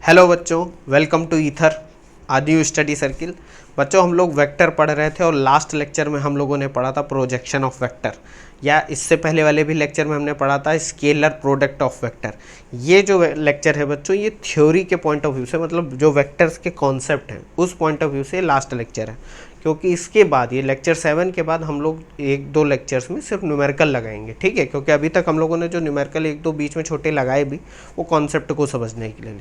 Hello बच्चों, welcome to ईथर आदियू स्टडी सर्किल। बच्चों, हम लोग वेक्टर पढ़ रहे थे और लास्ट लेक्चर में हम लोगों ने पढ़ा था प्रोजेक्शन ऑफ वेक्टर, या इससे पहले वाले भी लेक्चर में हमने पढ़ा था स्केलर प्रोडक्ट ऑफ वेक्टर। ये जो लेक्चर है बच्चों, ये थ्योरी के पॉइंट ऑफ व्यू से, मतलब जो वेक्टर्स के कॉन्सेप्ट हैं उस पॉइंट ऑफ व्यू से लास्ट लेक्चर है, क्योंकि इसके बाद ये लेक्चर 7 के बाद हम लोग एक दो लेक्चर्स में सिर्फ न्यूमेरिकल लगाएंगे, ठीक है। क्योंकि अभी तक हम लोगों ने जो न्यूमेरिकल एक दो बीच में छोटे लगाए भी, वो कॉन्सेप्ट को समझने के लिए।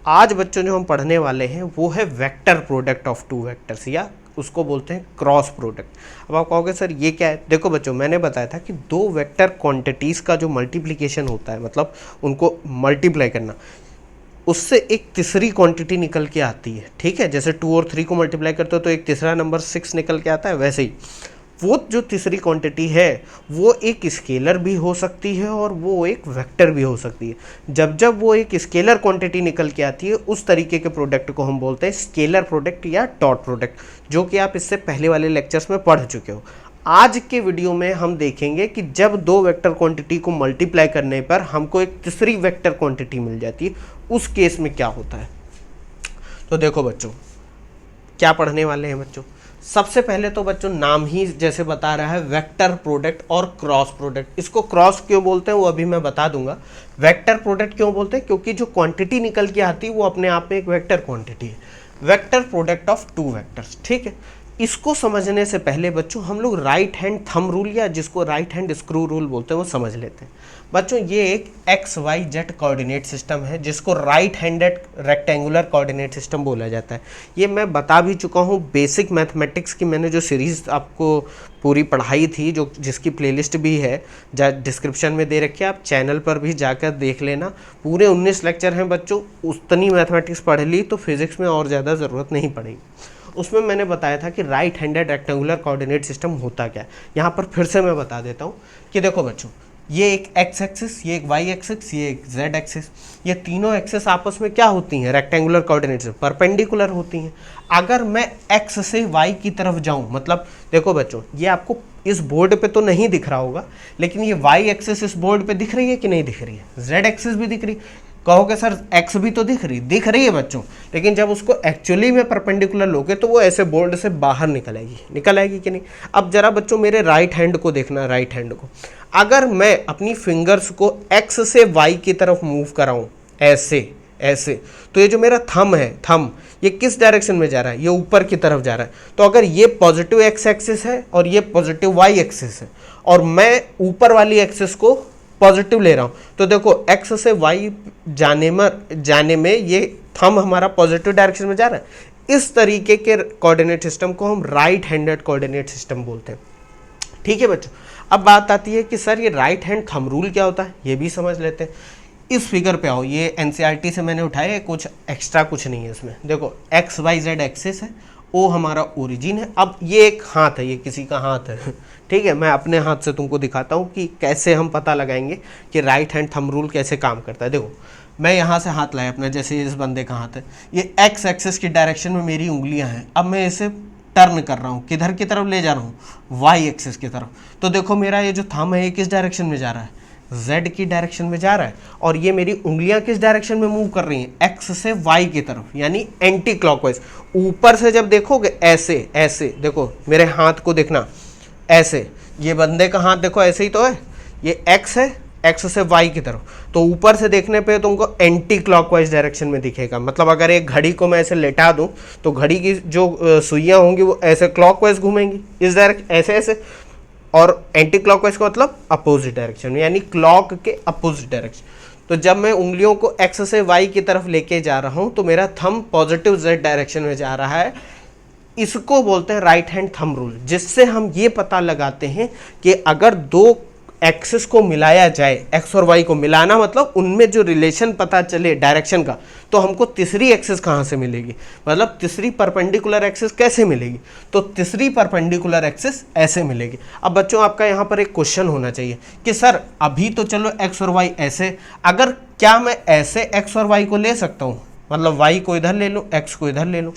आज बच्चों जो हम पढ़ने वाले हैं वो है vector product of two vectors, या उसको बोलते हैं क्रॉस प्रोडक्ट। अब आप कहोगे सर ये क्या है? देखो बच्चों, मैंने बताया था कि दो वेक्टर क्वांटिटीज़ का जो मल्टीप्लिकेशन होता है, मतलब उनको मल्टीप्लाई करना, उससे एक तीसरी क्वांटिटी निकल के आती है, ठीक है। जैसे 2 और 3 को मल्टीप्लाई करते हो तो एक तीसरा नंबर 6 निकल के आता है, वैसे ही वो जो तीसरी क्वांटिटी है वो एक स्केलर भी हो सकती है और वो एक वेक्टर भी हो सकती है। जब जब वो एक स्केलर क्वांटिटी निकल के आती है, उस तरीके के प्रोडक्ट को हम बोलते हैं स्केलर प्रोडक्ट या डॉट प्रोडक्ट, जो कि आप इससे पहले वाले लेक्चर्स में पढ़ चुके हो। आज के वीडियो में हम देखेंगे कि जब दो वेक्टर क्वांटिटी को मल्टीप्लाई करने पर हमको एक तीसरी वेक्टर क्वांटिटी मिल जाती है, उस केस में क्या होता है। तो देखो बच्चों, क्या पढ़ने वाले हैं बच्चों। सबसे पहले तो बच्चों नाम ही जैसे बता रहा है, वेक्टर प्रोडक्ट और क्रॉस प्रोडक्ट। इसको क्रॉस क्यों बोलते हैं वो अभी मैं बता दूंगा। वेक्टर प्रोडक्ट क्यों बोलते हैं? क्योंकि जो क्वांटिटी निकल के आती है वो अपने आप में एक वेक्टर क्वांटिटी है। Vector product of two vectors, ठीक है। इसको समझने से पहले बच्चों हम लोग राइट हैंड थंब रूल, या जिसको राइट हैंड स्क्रू रूल बोलते हैं, वो समझ लेते हैं। बच्चों, ये एक XYZ कोऑर्डिनेट सिस्टम है, जिसको right handed rectangular coordinate system बोला जाता है। ये मैं बता भी चुका हूँ बेसिक मैथमेटिक्स की, मैंने जो सीरीज़ आपको पूरी पढ़ाई थी, जो जिसकी प्लेलिस्ट भी है डिस्क्रिप्शन में दे रखी है, आप चैनल पर भी जाकर देख लेना। पूरे 19 लेक्चर हैं बच्चों, उतनी मैथमेटिक्स पढ़ ली तो फिजिक्स में और ज़्यादा ज़रूरत नहीं पड़ेगी। उसमें मैंने बताया था कि right handed rectangular coordinate system होता क्या है। यहाँ पर फिर से मैं बता देता हूँ कि देखो बच्चों, ये एक एक्स एक्सिस, ये एक वाई एक्सिस, ये एक जेड एक्सिस, ये तीनों एक्सिस आपस में क्या होती हैं? रेक्टेंगुलर कोऑर्डिनेट से परपेंडिकुलर होती हैं। अगर मैं एक्स से वाई की तरफ जाऊं, मतलब देखो बच्चों, ये आपको इस बोर्ड पे तो नहीं दिख रहा होगा, लेकिन ये वाई एक्सिस इस बोर्ड पे दिख रही है कि नहीं दिख रही है? जेड एक्सिस भी दिख रही है। कहोगे सर एक्स भी तो दिख रही है बच्चों, लेकिन जब उसको एक्चुअली में परपेंडिकुलर लोगे तो वो ऐसे बोर्ड से बाहर निकल आएगी कि नहीं। अब जरा बच्चों मेरे राइट हैंड को देखना, राइट हैंड को अगर मैं अपनी फिंगर्स को एक्स से वाई की तरफ मूव कराऊं, ऐसे ऐसे, तो ये जो मेरा थंब है, थंब ये किस डायरेक्शन में जा रहा है? ये ऊपर की तरफ जा रहा है। तो अगर ये पॉजिटिव एक्स एक्सिस है और ये पॉजिटिव वाई एक्सिस है, और मैं ऊपर वाली एक्सिस को पॉजिटिव ले रहा हूं, तो देखो एक्स से वाई जाने में ये थंब हमारा पॉजिटिव डायरेक्शन में जा रहा है। इस तरीके के कोऑर्डिनेट सिस्टम को हम राइट हैंडेड कोऑर्डिनेट सिस्टम बोलते हैं, ठीक है बच्चों। अब बात आती है कि सर ये राइट हैंड थंब रूल क्या होता है, ये भी समझ लेते हैं। इस फिगर पे आओ, ये NCERT से मैंने उठाया है, कुछ एक्स्ट्रा कुछ नहीं है इसमें। देखो XYZ एक्सिस है, ओ हमारा ओरिजिन है। अब ये एक हाथ है, ये किसी का हाथ है, ठीक है। मैं अपने हाथ से तुमको दिखाता हूँ कि कैसे हम पता लगाएंगे कि राइट हैंड थंब रूल कैसे काम करता है। देखो मैं यहाँ से हाथ लाया अपना, जैसे इस बंदे का हाथ है, ये एक्स एक्सिस की डायरेक्शन में मेरी उंगलियाँ हैं। अब मैं इसे टर्न कर रहा हूँ, किधर की तरफ ले जा रहा हूँ? वाई एक्सिस की तरफ। तो देखो मेरा ये जो थंब है ये किस डायरेक्शन में जा रहा है? Z की डायरेक्शन में जा रहा है। और ये मेरी उंगलियां किस डायरेक्शन में मूव कर रही हैं? X से Y की तरफ, यानी एंटी क्लॉकवाइज। ऊपर से जब देखोगे ऐसे ऐसे, देखो मेरे हाथ को देखना ऐसे, ये बंदे का हाथ देखो ऐसे ही तो है, ये X है, X से Y की तरफ। तो ऊपर से देखने पे तुमको एंटी क्लॉकवाइज डायरेक्शन में दिखेगा। मतलब अगर एक घड़ी को मैं ऐसे लेटा दूं तो घड़ी की जो सुइयां होंगी वो ऐसे क्लॉकवाइज घूमेंगी, इस डायरेक्शन ऐसे ऐसे, और एंटी क्लॉकवाइज का मतलब अपोजिट डायरेक्शन, यानी क्लॉक के अपोजिट डायरेक्शन। तो जब मैं उंगलियों को एक्स से वाई की तरफ लेके जा रहा हूं तो मेरा थंब पॉजिटिव जेड डायरेक्शन में जा रहा है। इसको बोलते हैं राइट हैंड थंब रूल, जिससे हम ये पता लगाते हैं कि अगर दो एक्सिस को मिलाया जाए, एक्स और वाई को मिलाना मतलब उनमें जो रिलेशन पता चले डायरेक्शन का, तो हमको तीसरी एक्सिस कहाँ से मिलेगी, मतलब तीसरी परपेंडिकुलर एक्सिस कैसे मिलेगी? तो तीसरी परपेंडिकुलर एक्सिस ऐसे मिलेगी। अब बच्चों आपका यहाँ पर एक क्वेश्चन होना चाहिए कि सर अभी तो चलो एक्स और वाई ऐसे, अगर क्या मैं ऐसे एक्स और वाई को ले सकता हूँ, मतलब वाई को इधर ले लूँ, एक्स को इधर ले लूँ?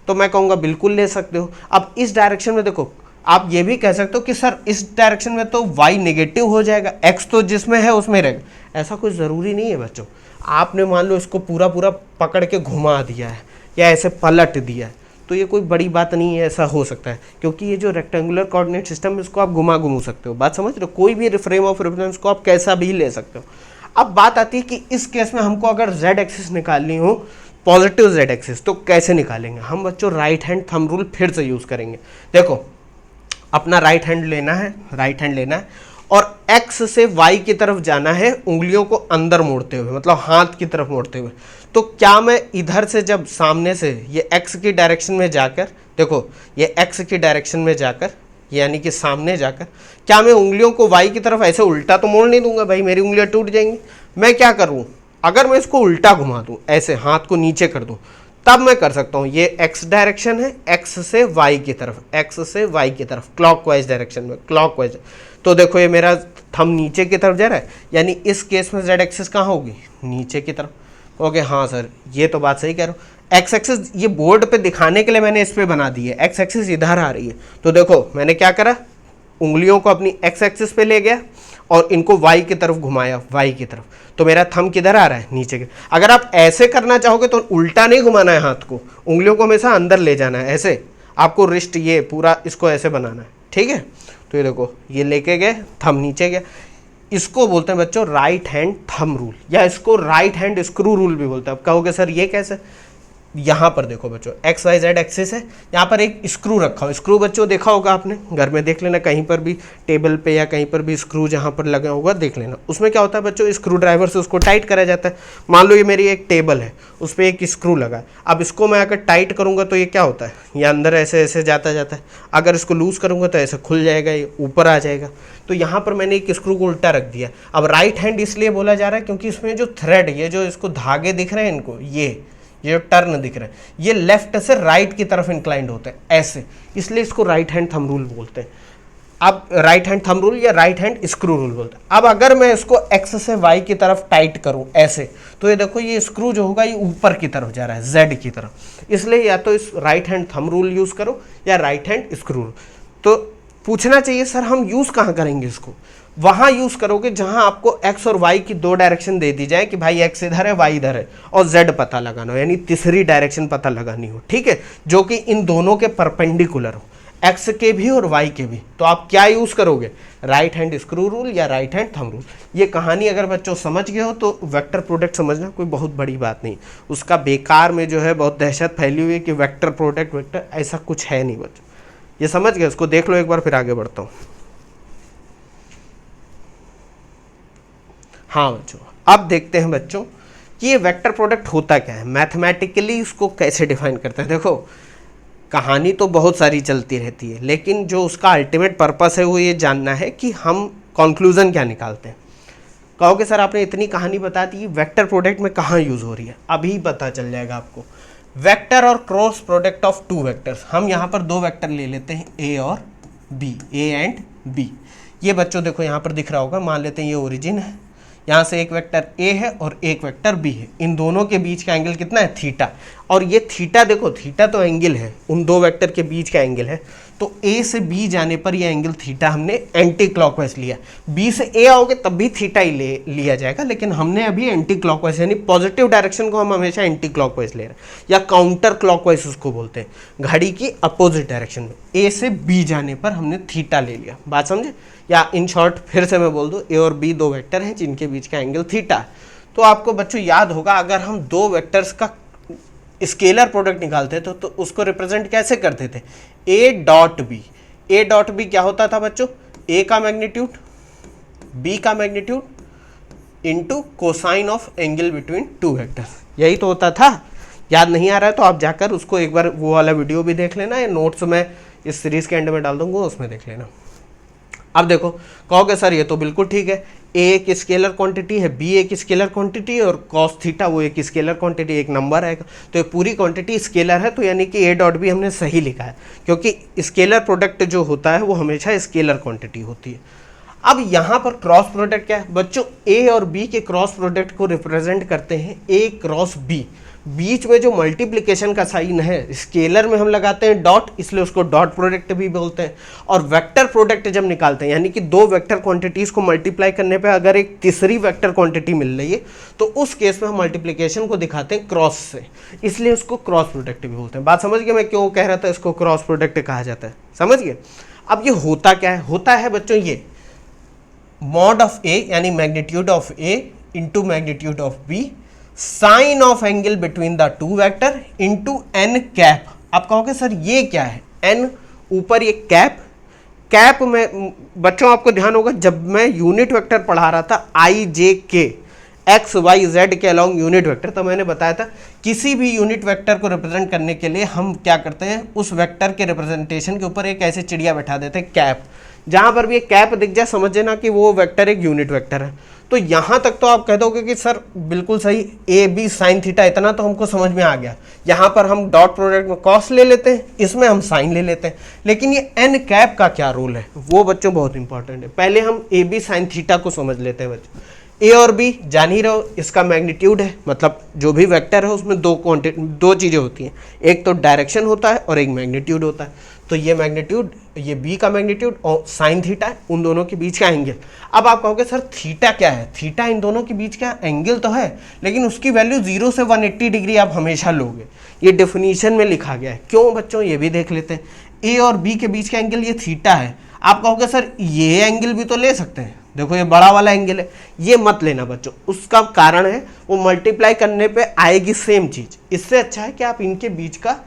तो मैं कहूँगा बिल्कुल ले सकते हो। अब इस डायरेक्शन में देखो, आप ये भी कह सकते हो कि सर इस डायरेक्शन में तो y नेगेटिव हो जाएगा, x तो जिसमें है उसमें रहेगा। ऐसा कुछ ज़रूरी नहीं है बच्चों। आपने मान लो इसको पूरा पूरा पकड़ के घुमा दिया है या ऐसे पलट दिया है, तो ये कोई बड़ी बात नहीं है, ऐसा हो सकता है, क्योंकि ये जो रेक्टेंगुलर कोऑर्डिनेट सिस्टम है इसको आप घुमा सकते हो। बात समझ रहे हो? कोई भी फ्रेम ऑफ रेफरेंस को आप कैसा भी ले सकते हो। अब बात आती है कि इस केस में हमको अगर z एक्सिस निकालनी हो, पॉजिटिव z एक्सिस, तो कैसे निकालेंगे हम बच्चों? राइट हैंड थंब रूल फिर से यूज करेंगे। देखो अपना राइट हैंड लेना है और x से y की तरफ जाना है, उंगलियों को अंदर मोड़ते हुए, मतलब हाथ की तरफ मोड़ते हुए। तो क्या मैं इधर से जब सामने से ये x की डायरेक्शन में जाकर, देखो ये x की डायरेक्शन में जाकर यानी कि सामने जाकर, क्या मैं उंगलियों को y की तरफ ऐसे उल्टा तो मोड़ नहीं दूंगा भाई, मेरी उंगलियां टूट जाएंगी। मैं क्या करूँ, अगर मैं इसको उल्टा घुमा दूँ, ऐसे हाथ को नीचे कर दूँ, तब मैं कर सकता हूँ। ये x डायरेक्शन है, x से y की तरफ क्लॉकवाइज डायरेक्शन में, क्लॉकवाइज। तो देखो ये मेरा थंब नीचे की तरफ जा रहा है, यानी इस केस में z एक्सिस कहाँ होगी? नीचे की तरफ। ओके हाँ सर, ये तो बात सही कह रहे हो। x एक्सिस ये बोर्ड पे दिखाने के लिए मैंने इस पे बना दी है, x एक्सिस इधर आ रही है। तो देखो मैंने क्या करा, उंगलियों को अपनी x एक्सिस पे ले गया और इनको y की तरफ घुमाया, y की तरफ। तो मेरा थंब किधर आ रहा है? नीचे के। अगर आप ऐसे करना चाहोगे तो उल्टा नहीं घुमाना है हाथ को, उंगलियों को हमेशा अंदर ले जाना है, ऐसे आपको रिस्ट ये पूरा इसको ऐसे बनाना है, ठीक है। तो ये देखो ये लेके गए, थंब नीचे गया। इसको बोलते हैं बच्चों राइट हैंड थंब रूल, या इसको राइट हैंड स्क्रू रूल भी बोलते हैं। अब कहोगे सर ये कैसे? यहाँ पर देखो बच्चों एक्स वाई जेड एक्सिस है, यहाँ पर एक स्क्रू रखा हो। स्क्रू बच्चों देखा होगा आपने, घर में देख लेना, कहीं पर भी टेबल पे या कहीं पर भी स्क्रू जहाँ पर लगा होगा देख लेना। उसमें क्या होता है बच्चों, स्क्रू ड्राइवर से उसको टाइट करा जाता है। मान लो ये मेरी एक टेबल है, उस पर एक स्क्रू लगा है। अब इसको मैं अगर टाइट करूँगा तो ये क्या होता है, ये अंदर ऐसे ऐसे जाता है। अगर इसको लूज़ करूँगा तो ऐसे खुल जाएगा, ये ऊपर आ जाएगा। तो यहाँ पर मैंने एक स्क्रू को उल्टा रख दिया। अब राइट हैंड इसलिए बोला जा रहा है क्योंकि इसमें जो थ्रेड, ये जो इसको धागे दिख रहे हैं इनको, ये जो टर्न दिख रहे हैं, ये लेफ्ट से राइट की तरफ इंक्लाइंड होते हैं ऐसे, इसलिए इसको राइट हैंड थंब रूल बोलते हैं। अब राइट हैंड थंब रूल या राइट हैंड स्क्रू रूल बोलते हैं। अब अगर मैं इसको एक्स से वाई की तरफ टाइट करूं ऐसे, तो ये देखो ये स्क्रू जो होगा ये ऊपर की तरफ जा रहा है, जेड की तरफ। इसलिए या तो इस right hand thumb rule use करो या राइट हैंड स्क्रू रूल। तो पूछना चाहिए सर हम यूज कहाँ करेंगे इसको? वहां यूज करोगे जहां आपको एक्स और वाई की दो डायरेक्शन दे दी जाए कि भाई एक्स इधर है वाई इधर है, और जेड पता लगाना हो, यानी तीसरी डायरेक्शन पता लगानी हो, ठीक है, जो कि इन दोनों के परपेंडिकुलर हो, एक्स के भी और वाई के भी। तो आप क्या यूज करोगे, राइट हैंड स्क्रू रूल या राइट हैंड थंब रूल। ये कहानी अगर बच्चों समझ गए हो तो वेक्टर प्रोडक्ट समझना कोई बहुत बड़ी बात नहीं। उसका बेकार में जो है बहुत दहशत फैली हुई है कि वेक्टर प्रोडक्ट वेक्टर, ऐसा कुछ है नहीं बच्चों। ये समझ गए, उसको देख लो एक बार फिर आगे बढ़ता हूँ। हाँ बच्चों, अब देखते हैं बच्चों कि ये वेक्टर प्रोडक्ट होता क्या है, मैथमेटिकली इसको कैसे डिफाइन करते हैं। देखो कहानी तो बहुत सारी चलती रहती है, लेकिन जो उसका अल्टीमेट पर्पस है वो ये जानना है कि हम कंक्लूजन क्या निकालते हैं। कहोगे सर आपने इतनी कहानी बता दी, वेक्टर प्रोडक्ट में कहाँ यूज हो रही है, अभी पता चल जाएगा आपको। वेक्टर और cross product of two vectors, हम यहाँ पर दो वेक्टर ले लेते हैं ए और बी, ए एंड बी। ये बच्चों देखो यहाँ पर दिख रहा होगा, मान लेते हैं ये ओरिजिन है, यहाँ से एक वेक्टर ए है और एक वेक्टर बी है। इन दोनों के बीच का एंगल कितना है, थीटा। और ये थीटा देखो, थीटा तो एंगल है, उन दो वेक्टर के बीच का एंगल है। तो ए से बी जाने पर ये एंगल थीटा हमने एंटी क्लॉकवाइज लिया। बी से ए आओगे तब भी थीटा ही लिया जाएगा, लेकिन हमने अभी एंटी क्लॉकवाइज यानी पॉजिटिव डायरेक्शन को हम हमेशा एंटी क्लॉकवाइज ले रहे हैं, या काउंटर क्लॉकवाइज उसको बोलते हैं, घड़ी की अपोजिट डायरेक्शन में। ए से बी जाने पर हमने थीटा ले लिया, बात समझे? या इन शॉर्ट फिर से मैं बोल दूं, ए और बी दो वेक्टर हैं जिनके बीच का एंगल थीटा। तो आपको बच्चों याद होगा, अगर हम दो वेक्टर्स का स्केलर प्रोडक्ट निकालते तो उसको रिप्रेजेंट कैसे करते थे, A dot B. A dot B क्या होता था बच्चों, ए का मैग्नीट्यूड बी का magnitude into cosine of angle between two vectors, यही तो होता था। याद नहीं आ रहा है तो आप जाकर उसको एक बार वो वाला वीडियो भी देख लेना, या नोट्स में इस सीरीज के एंड में डाल दूंगा, उसमें देख लेना। अब देखो कहोगे सर ये तो बिल्कुल ठीक है, ए एक स्केलर क्वांटिटी है, बी एक स्केलर क्वांटिटी है, और कॉस थीटा वो एक स्केलर क्वांटिटी, एक नंबर आएगा, तो ये पूरी क्वांटिटी स्केलर है। तो यानी कि ए डॉट बी हमने सही लिखा है, क्योंकि स्केलर प्रोडक्ट जो होता है वो हमेशा स्केलर क्वांटिटी होती है। अब यहाँ पर क्रॉस प्रोडक्ट क्या है बच्चों, ए और बी के क्रॉस प्रोडक्ट को रिप्रेजेंट करते हैं ए क्रॉस बी। बीच में जो मल्टीप्लिकेशन का साइन है स्केलर में हम लगाते हैं डॉट, इसलिए उसको डॉट प्रोडक्ट भी बोलते हैं। और वेक्टर प्रोडक्ट जब निकालते हैं, यानी कि दो वेक्टर क्वांटिटीज को मल्टीप्लाई करने पे अगर एक तीसरी वेक्टर क्वांटिटी मिल रही है तो उस केस में हम मल्टीप्लिकेशन को दिखाते हैं क्रॉस से, इसलिए उसको क्रॉस प्रोडक्ट भी बोलते हैं। बात समझ गए मैं क्यों कह रहा था इसको क्रॉस प्रोडक्ट कहा जाता है, समझ गए। अब ये होता क्या है, होता है बच्चों ये मॉड ऑफ ए यानी magnitude of A into magnitude of B sine of angle between the two vector into N cap. आप कहोगे सर ये क्या है, एन ऊपर ये कैप, कैप में बच्चों आपको ध्यान होगा जब मैं यूनिट वेक्टर पढ़ा रहा था आई जे के एक्स वाई जेड के अलॉन्ग यूनिट वेक्टर, तो मैंने बताया था किसी भी यूनिट वेक्टर को रिप्रेजेंट करने के लिए हम क्या करते हैं, उस वेक्टर के रिप्रेजेंटेशन के ऊपर एक ऐसे चिड़िया बैठा देते हैं कैप। जहां पर भी एक कैप दिख जाए समझ लेना कि वो वेक्टर एक यूनिट वेक्टर है। तो यहां तक तो आप कह दोगे कि सर बिल्कुल सही, ए बी साइन थीटा इतना तो हमको समझ में आ गया। यहां पर हम डॉट प्रोडक्ट में कॉस ले लेते हैं, इसमें हम साइन ले लेते हैं, लेकिन ये एन कैप का क्या रोल है वो बच्चों बहुत इंपॉर्टेंट है। पहले हम ए बी साइन थीटा को समझ लेते हैं बच्चों। ए और बी जान ही रहो, इसका मैग्नीट्यूड है, मतलब जो भी वेक्टर है उसमें दो चीज़ें होती हैं, एक तो डायरेक्शन होता है और एक मैग्नीट्यूड होता है। तो ये मैग्नीट्यूड, ये बी का मैग्नीट्यूड और साइन थीटा है, उन दोनों के बीच का एंगल। अब आप कहोगे सर थीटा क्या है, थीटा इन दोनों के बीच का एंगल तो है, लेकिन उसकी वैल्यू 0 से 180 डिग्री आप हमेशा लोगे, ये डेफिनीशन में लिखा गया है। क्यों बच्चों, ये भी देख लेते हैं। ए और बी के बीच का एंगल ये थीटा है, आप कहोगे सर ये एंगल भी तो ले सकते हैं, देखो ये बड़ा वाला एंगल है, ये मत लेना बच्चों। उसका कारण है वो मल्टीप्लाई करने पे आएगी सेम चीज। इससे अच्छा है कि आप इनके बीच का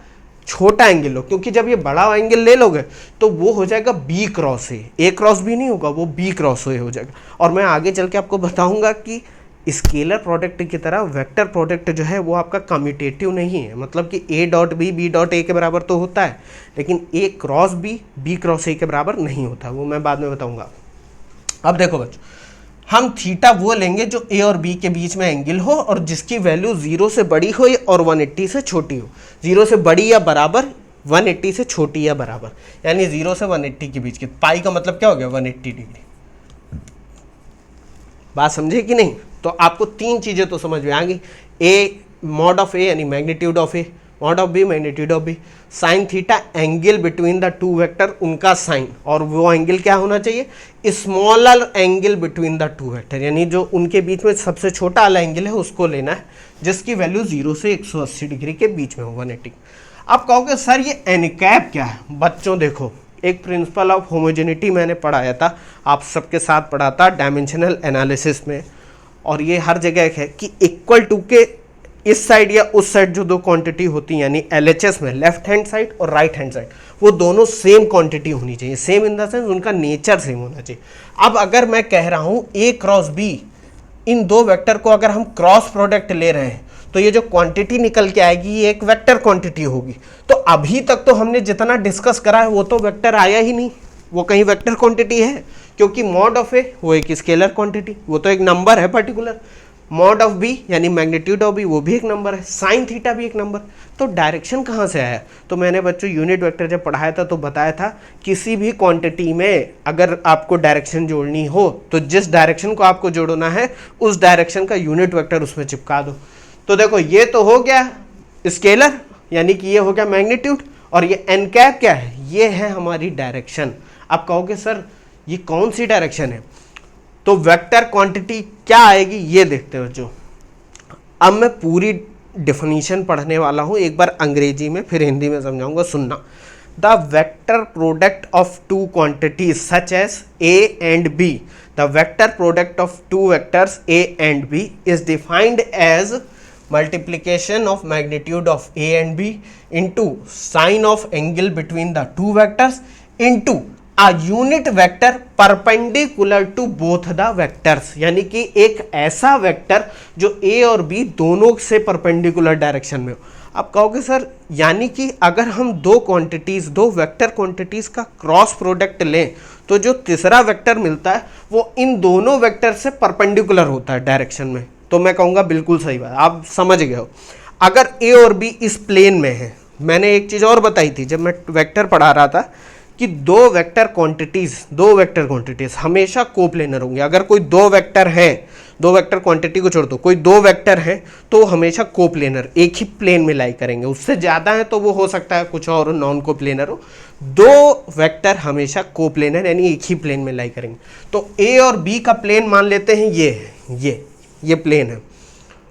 छोटा एंगल लो, क्योंकि जब ये बड़ा एंगल ले लोगे तो वो हो जाएगा B cross A cross B नहीं होगा, वो बी क्रॉस ए हो जाएगा। और मैं आगे चल के आपको बताऊंगा कि स्केलर प्रोडक्ट की तरह वेक्टर प्रोडक्ट जो है वो आपका कम्यूटेटिव नहीं है, मतलब कि A dot B dot A के बराबर तो होता है, लेकिन A cross B cross A के बराबर नहीं होता, वो मैं बाद में बताऊंगा। अब देखो बच्चों, हम थीटा वो लेंगे जो ए और बी के बीच में एंगल हो और जिसकी वैल्यू 0 से बड़ी हो और 180 से छोटी हो। 0 से बड़ी या बराबर, 180 से छोटी या बराबर, यानी 0 से 180 के बीच की। पाई का मतलब क्या हो गया, 180 डिग्री। बात समझे कि नहीं। तो आपको तीन चीजें तो समझ में आ गई, ए मॉड ऑफ ए यानी magnitude of A, mod of B magnitude of B, sine theta angle between the two vector उनका साइन, और वो एंगल क्या होना चाहिए, smaller angle between the two vector, यानी जो उनके बीच में सबसे छोटा वाला एंगल है उसको लेना है जिसकी वैल्यू 0 से 180 डिग्री के बीच में हो, 180। आप कहोगे सर ये एन कैप क्या है। बच्चों देखो, एक प्रिंसिपल ऑफ होमोजेनिटी मैंने पढ़ाया था, आप सबके साथ पढ़ा था डायमेंशनल एनालिसिस में, और ये हर जगह है कि इक्वल टू के इस साइड या उस साइड जो दो क्वांटिटी होती है, यानी एलएचएस में लेफ्ट हैंड साइड और राइट हैंड साइड, वो दोनों सेम क्वांटिटी होनी चाहिए। सेम इन द सेंस उनका नेचर सेम होना चाहिए। अब अगर मैं कह रहा हूं ए क्रॉस बी, इन दो वेक्टर को अगर हम क्रॉस प्रोडक्ट ले रहे हैं तो ये जो क्वांटिटी निकल के आएगी ये एक वेक्टर क्वांटिटी होगी। तो अभी तक तो हमने जितना डिस्कस करा है वो तो वेक्टर आया ही नहीं, वो कहीं वेक्टर क्वांटिटी है, क्योंकि मॉड ऑफ ए वो एक स्केलर क्वांटिटी, वो तो एक नंबर है पर्टिकुलर। मॉड ऑफ बी यानी मैग्नीट्यूड ऑफ बी वो भी एक नंबर है, साइन थीटा भी एक नंबर। तो डायरेक्शन कहाँ से आया, तो मैंने बच्चों यूनिट वेक्टर जब पढ़ाया था तो बताया था किसी भी क्वांटिटी में अगर आपको डायरेक्शन जोड़नी हो तो जिस डायरेक्शन को आपको जोड़ना है उस डायरेक्शन का यूनिट वेक्टर उसमें चिपका दो। तो देखो ये तो हो गया स्केलर, यानी कि ये हो गया मैग्नीट्यूड, और ये एन कैप क्या है, ये है हमारी डायरेक्शन। आप कहोगे सर ये कौन सी डायरेक्शन है, तो वेक्टर क्वांटिटी क्या आएगी ये देखते हैं बच्चों। अब मैं पूरी डेफिनेशन पढ़ने वाला हूं, एक बार अंग्रेजी में फिर हिंदी में समझाऊंगा, सुनना। The vector product of two quantities such as A and B, the vector product of two vectors A and B is defined as multiplication of magnitude of a and b into sine of angle between the two vectors into a unit vector perpendicular to both the vectors, यानी कि एक ऐसा vector जो a और b दोनों से perpendicular direction में हो। आप कहोगे सर यानी कि अगर हम दो क्वांटिटीज, दो वेक्टर क्वांटिटीज का क्रॉस प्रोडक्ट लें तो जो तीसरा वेक्टर मिलता है वो इन दोनों वेक्टर से परपेंडिकुलर होता है डायरेक्शन में। तो मैं कहूँगा बिल्कुल सही बात, आप समझ गए हो। अगर ए और बी इस प्लेन में है, मैंने एक चीज़ और बताई थी जब मैं वेक्टर पढ़ा रहा था कि दो वेक्टर क्वांटिटीज हमेशा कोप्लेनर होंगे। अगर कोई दो वेक्टर है, दो वेक्टर क्वांटिटी को छोड़ दो, कोई दो वेक्टर है तो हमेशा कोप्लेनर, एक ही प्लेन में लाई करेंगे। उससे ज़्यादा है तो वो हो सकता है कुछ और नॉन कोप्लेनर हो। दो वेक्टर हमेशा कोप्लेनर यानी एक ही प्लेन में लाई करेंगे। तो ए और बी का प्लेन मान लेते हैं ये है, ये प्लेन है,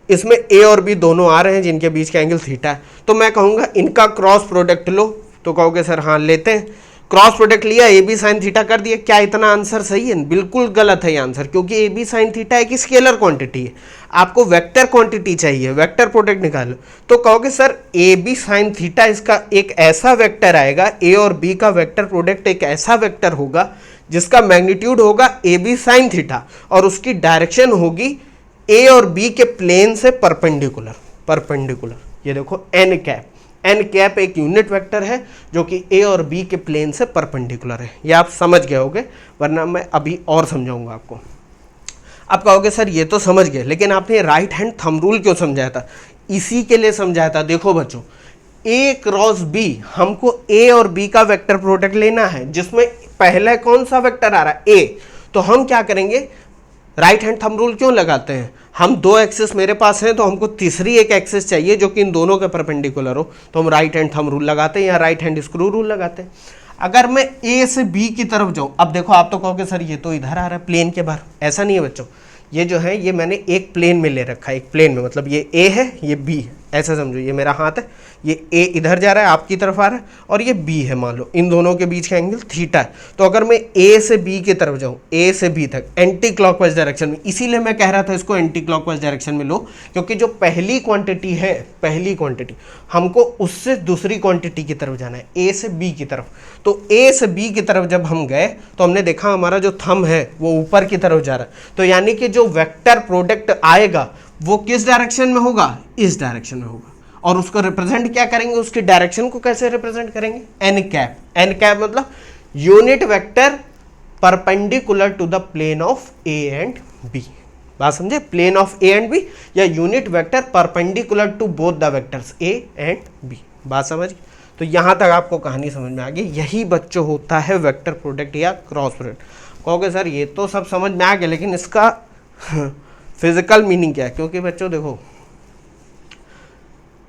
इसमें ए और बी दोनों आ रहे हैं जिनके बीच का एंगल थीटा है। तो मैं कहूँगा इनका क्रॉस प्रोडक्ट लो, तो कहोगे सर हाँ लेते हैं। क्रॉस प्रोडक्ट लिया, ए बी साइन थीटा कर दिया। क्या इतना आंसर सही है? बिल्कुल गलत है ये आंसर, क्योंकि ए बी साइन थीटा एक स्केलर क्वांटिटी है, आपको वेक्टर क्वांटिटी चाहिए, वेक्टर प्रोडक्ट निकालो। तो कहोगे sir A B sine theta इसका एक ऐसा वेक्टर आएगा, ए और बी का वेक्टर प्रोडक्ट एक ऐसा वेक्टर होगा जिसका मैग्नीट्यूड होगा ए बी साइन थीटा और उसकी डायरेक्शन होगी ए और बी के प्लेन से परपेंडिकुलर। ये देखो एन कैप एक यूनिट वेक्टर है जो कि ए और बी के प्लेन से परपेंडिकुलर है। ये आप समझ गए होगे, वरना मैं अभी और समझाऊंगा आपको। आप कहोगे सर ये तो समझ गए, लेकिन आपने राइट हैंड थंब रूल क्यों समझाया था? इसी के लिए समझाया था। देखो बच्चों, ए क्रॉस बी, हमको ए और बी का वेक्टर प्रोडक्ट लेना है जिसमें पहला कौन सा वेक्टर आ रहा है? ए। तो हम क्या करेंगे, राइट हैंड थंब रूल क्यों लगाते हैं? हम दो एक्सिस मेरे पास हैं तो हमको तीसरी एक एक्सिस चाहिए जो कि इन दोनों के परपेंडिकुलर हो, तो हम राइट हैंड थंब रूल लगाते हैं या राइट हैंड स्क्रू रूल लगाते हैं। अगर मैं ए से बी की तरफ जाऊं, अब देखो आप तो कहोगे सर ये तो इधर आ रहा है प्लेन के बाहर। ऐसा नहीं है बच्चों, ये जो है ये मैंने एक प्लेन में ले रखा है, एक प्लेन में, मतलब ये ए है ये बी है, ऐसा समझो। ये मेरा हाथ है, ये ए इधर जा रहा है आपकी तरफ आ रहा है और ये बी है, मान लो इन दोनों के बीच का एंगल थीटा है। तो अगर मैं ए से बी की तरफ जाऊं, ए से बी तक एंटी क्लॉकवाइज डायरेक्शन में, इसीलिए मैं कह रहा था इसको एंटी क्लॉकवाइज डायरेक्शन में लो, क्योंकि जो पहली क्वांटिटी है, पहली क्वांटिटी हमको उससे दूसरी क्वांटिटी की तरफ जाना है, ए से बी की तरफ। तो ए से बी की तरफ जब हम गए तो हमने देखा हमारा जो थंब है वो ऊपर की तरफ जा रहा है। तो यानी कि जो वेक्टर प्रोडक्ट आएगा वो किस डायरेक्शन में होगा? इस डायरेक्शन में होगा। और उसको रिप्रेजेंट क्या करेंगे, उसकी डायरेक्शन को कैसे रिप्रेजेंट करेंगे? एन कैप मतलब unit vector perpendicular to the plane of A and B. बात समझे? Plane of A and B या unit vector perpendicular to both the vectors A and B. बात समझ? तो यहां तक आपको कहानी समझ में आ गई। यही बच्चों होता है वेक्टर प्रोडक्ट या क्रॉस प्रोडक्ट। कहोगे सर ये तो सब समझ में आ गया, लेकिन इसका फिजिकल मीनिंग क्या है? क्योंकि बच्चों देखो,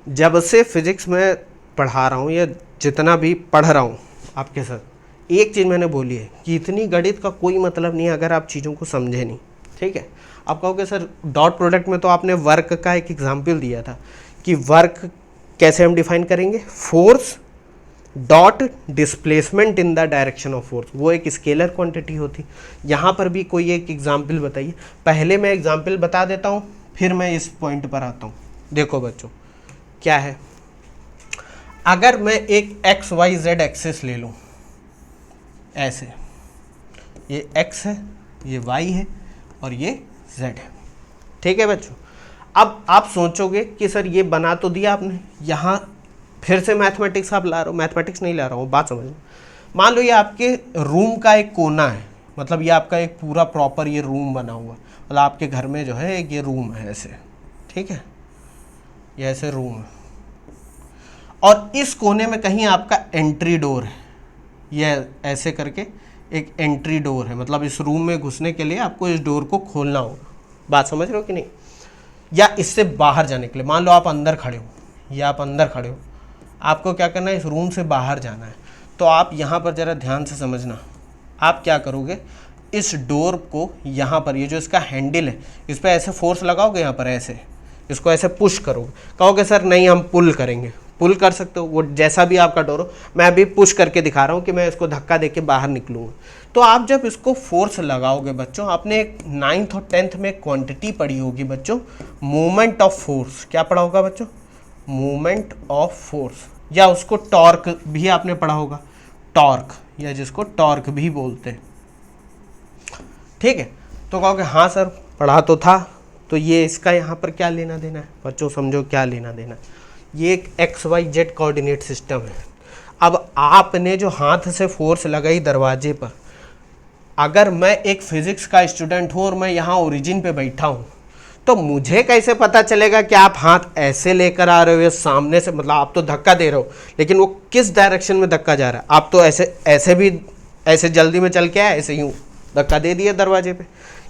जब से फिजिक्स में पढ़ा रहा हूँ या जितना भी पढ़ रहा हूँ आपके साथ, एक चीज़ मैंने बोली है कि इतनी गणित का कोई मतलब नहीं है अगर आप चीज़ों को समझे नहीं। ठीक है? आप कहोगे सर डॉट प्रोडक्ट में तो आपने वर्क का एक एग्जाम्पल दिया था कि वर्क कैसे हम डिफाइन करेंगे? Force dot displacement in the direction of force, वो एक स्केलर क्वांटिटी होती। यहाँ पर भी कोई एक एग्जाम्पल बताइए। पहले मैं एग्जाम्पल बता देता हूँ, फिर मैं इस पॉइंट पर आता हूँ। देखो बच्चों क्या है, अगर मैं एक एक्स वाई जेड एक्सिस ले लूँ, ऐसे, ये एक्स है, ये वाई है और ये जेड है। ठीक है बच्चों? अब आप सोचोगे कि सर ये बना तो दिया आपने, यहाँ फिर से मैथमेटिक्स आप ला रहे हो। मैथमेटिक्स नहीं ला रहा हूँ, बात समझ लो। मान लो ये आपके रूम का एक कोना है, मतलब ये आपका एक पूरा प्रॉपर ये रूम बना हुआ, मतलब आपके घर में जो है एक ये रूम है ऐसे। ठीक है? ये ऐसे रूम है और इस कोने में कहीं आपका एंट्री डोर है, ये ऐसे करके एक एंट्री डोर है, मतलब इस रूम में घुसने के लिए आपको इस डोर को खोलना होगा। बात समझ रहे हो कि नहीं? या इससे बाहर जाने के लिए, मान लो आप अंदर खड़े हो या आप अंदर खड़े हो, आपको क्या करना है? इस रूम से बाहर जाना है। तो आप यहाँ पर ज़रा ध्यान से समझना, आप क्या करोगे? इस डोर को यहाँ पर, ये जो इसका हैंडल है, इस पर ऐसे फोर्स लगाओगे, यहाँ पर ऐसे इसको ऐसे पुश करोगे। कहोगे सर नहीं हम पुल करेंगे। पुल कर सकते हो, वो जैसा भी आपका डोर हो। मैं अभी पुश करके दिखा रहा हूँ कि मैं इसको धक्का देके बाहर निकलूँगा। तो आप जब इसको फोर्स लगाओगे बच्चों, आपने एक 9th और 10th में क्वांटिटी पढ़ी होगी बच्चों, मोमेंट ऑफ फोर्स। क्या पढ़ा होगा बच्चों? मोमेंट ऑफ फोर्स, या उसको टॉर्क भी आपने पढ़ा होगा, टॉर्क, या जिसको टॉर्क भी बोलते हैं। ठीक है? तो कहोगे हाँ सर पढ़ा तो था, तो ये इसका यहाँ पर क्या लेना देना है? बच्चों समझो क्या लेना देना है। ये एक X Y Z coordinate system है। अब आपने जो हाथ से फोर्स लगाई दरवाजे पर, अगर मैं एक फिजिक्स का स्टूडेंट हूँ और मैं यहाँ ओरिजिन पे बैठा हूँ, तो मुझे कैसे पता चलेगा कि आप हाथ ऐसे लेकर आ रहे हो या सामने से, मतलब आप तो धक्का दे रहे हो लेकिन वो किस डायरेक्शन में धक्का जा रहा है। आप तो ऐसे भी ऐसे जल्दी में चल के आए, ऐसे यूँ धक्का दे दिया दरवाजे पे,